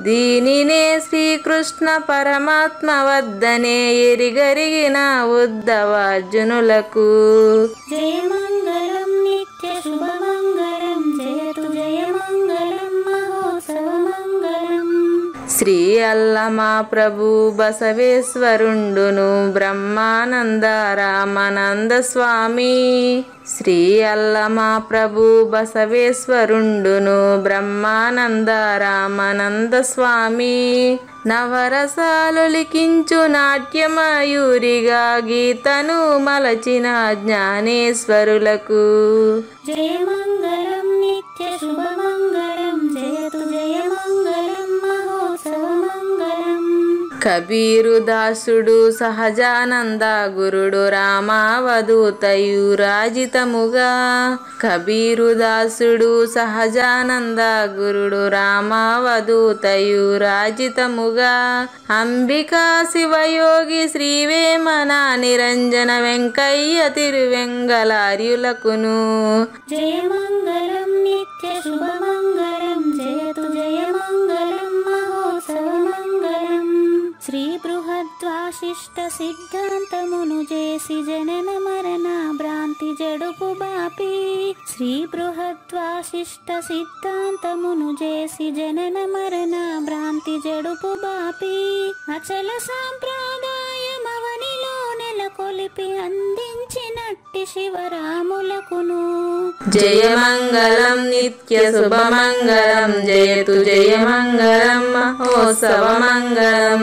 దీనినే శ్రీకృష్ణ పరమాత్మ వద్దనే ఎరిగరిగిన ఉద్ధవార్జునులకు. జయమంగళం నిత్య శుభమంగళం జయతు జయమంగళం మహోత్సవమంగళం. శ్రీ అల్లమా ప్రభు బసవేశ్వరుండును బ్రహ్మానంద రామానంద స్వామి. శ్రీ అల్లమా ప్రభు బసవేశ్వరుండును బ్రహ్మానంద రామానంద స్వామి. నవరసాలు లిఖించు నాట్యమయూరిగా గీతను మలచిన జ్ఞానేశ్వరులకు. జయమంగళం నిత్య శుభమంగళం జయతు జయమంగళం మహోత్సవమంగళం. కబీరు దాసుడు సహజానంద గురుడు రామావధూతయు రాజితముగా. కబీరు దాసుడు సహజానంద గురుడు రామావధూతయు రాజితముగా. అంబికా శివయోగి శ్రీవేమన నిరంజన వెంకయ్య తిరువెంగళార్యులకును. జయమంగళం నిత్య శుభమంగళం జయతు జయమంగళం మహోత్సవమంగళం. శ్రీ బృహద్వాశిష్ట సిద్ధాంతమును చేసి జనన మరణ భ్రాంతి జడుపు బాపి. శ్రీ బృహద్వాశిష్ట సిద్ధాంతమును చేసి జనన మరణ భ్రాంతి జడుపు బాపి. అచల సాంప్రదాయమవనిలో నెలకొలిపి అందించినట్టి శివరాములకును. జయమంగళం నిత్య శుభమంగళం జయతు జయమంగళం మహోత్సవమంగళం.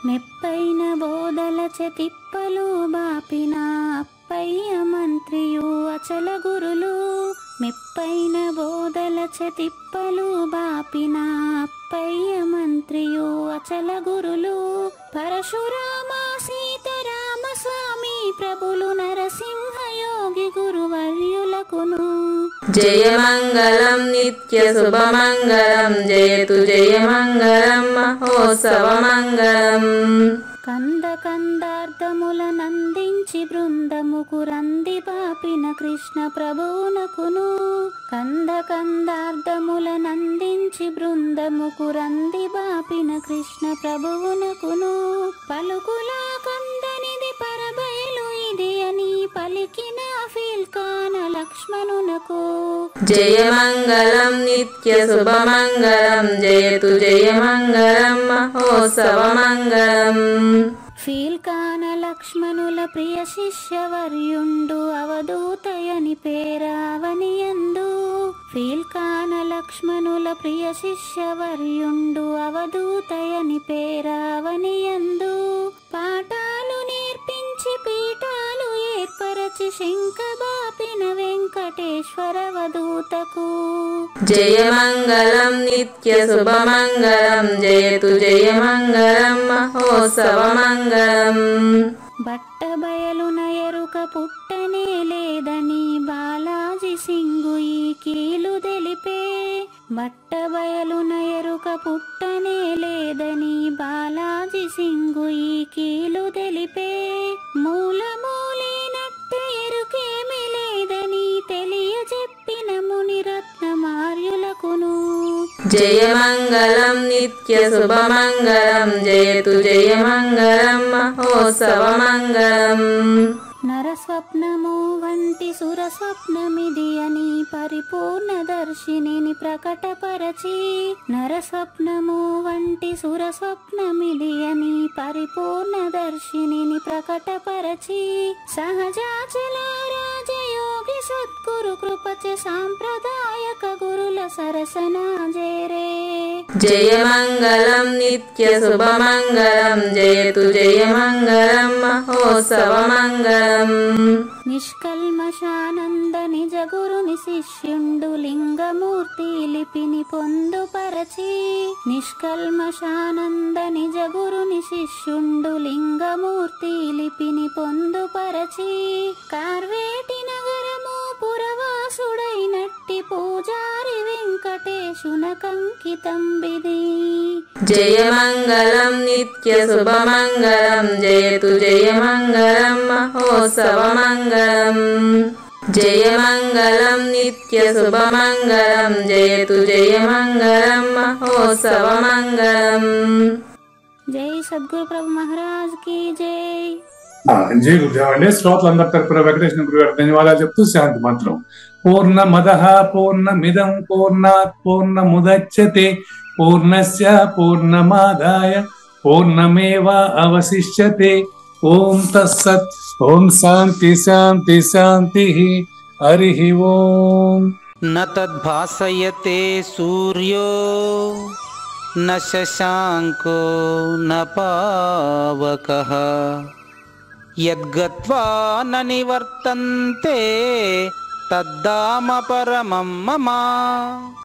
మెప్పైన బోధల తిప్పలు బాపిన అప్పయ్య మంత్రియు అచల గురులు. మెప్పైన బోధల తిప్పలు బాపిన అప్పయ్య మంత్రియు అచల గురులు. పరశురామ సీతారామ స్వామి ప్రభులు నరసింహ యోగి గురువర్యులకును. జయమంగళం నిత్య శుభమంగళం జయతు జయమంగళం మహోత్సవమంగళం. కంద కందార్థముల నందించి బృందముకు రంది పాపిన కృష్ణ ప్రభువునకును. కంద కందార్థముల నందించి బృందముకు రంది బాపిన కృష్ణ ప్రభువునకును. పలుకులా కందనిది పరబయలు ఇది అని పలికిన ఫీల్కాన లక్ష్మణునకు. జయమంగళం నిత్య శుభమంగళం జయతు జయమంగళం మహోత్సవమంగళం. ఫీల్కాన లక్ష్మణుల ప్రియ శిష్యవర్యుండు అవధూతయని పేరావనియందు. ఫీల్కాన లక్ష్మణుల ప్రియ శిష్యవర్యుండు అవధూతయని పేరావనియందు. పాఠాలు నేర్పించి పీఠాలు ఏర్పరచి శంఖబాపిన వెంకటేశ్వర వధూతకు. జయమంగళం నిత్య శుభమంగళం జయతు జయమంగళం మహోత్సవమంగళం. బట్టబయలున ఎరుక పుట్టనే లేదని బాలాజీ సింగు ఈ కీలు తెలిపే. బట్టబయలున ఎరుక పుట్టనే లేదని బాలాజీ సింగు ఈ కీలు తెలిపే. మూలమూలేనట్టు ఎరుకేమి లేదని తెలియజెప్పిన మునిరత్నమార్యులకును. జయమంగళం నిత్య శుభమంగళం జయతు జయమంగళం మహోత్సవమంగళం. నరస్వప్నము వంటి సురస్వప్నమిది అని పరిపూర్ణ దర్శినిని ప్రకటపరచి. నరస్వప్నము వంటి సురస్వప్నమిది అని పరిపూర్ణ దర్శినిని ప్రకటపరచి. సహజాచల రాజయోగి సద్గురు కృపచ సాంప్రదాయక గురుల సరసనా జేరే. జయమంగళం నిత్య శుభమంగళం జయతు జయమంగళం మహోత్సవమంగళం. నిష్కల్మషానంద నిజ గురుని శిష్యుండు లింగమూర్తి లిపిని పొందుపరచి. నిష్కల్మషానంద నిజ గురుని శిష్యుండు లింగమూర్తి లిపిని పొందుపరచి. కార్వేటి నగరము పురవాసుడైనట్టి పూజారి వెంకటేశునకంకితం విధి. జయమంగళం నిత్యశుభమంగళం జయతు జయమంగళం మహోత్సవమంగళం జయమంగళం నిత్యశుభమంగళం జయతు జయమంగళం మహోత్సవమంగళం. జై సద్గురు ప్రభు మహారాజ్ కి జై. జై గురుదేవ్ అండి. శ్రోతలందరి తరపున వెంకటేశ్వర గురు గారు ధన్యవాదాలు చెప్తూ శాంతి మంత్రం. పూర్ణమదః పూర్ణమిదం పూర్ణాత్ పూర్ణముదచ్యతే పూర్ణస్య పూర్ణమాదాయ పూర్ణమేవ అవశిష్యతే. ఓం తత్సత్. ఓం శాంతి శాంతి శాంతి. హరి ఓం. న తద్భాసయతే సూర్యో న శశాంకో న పావకః యద్గత్వా న నివర్తంతే తద్ధామ పరమం మమ.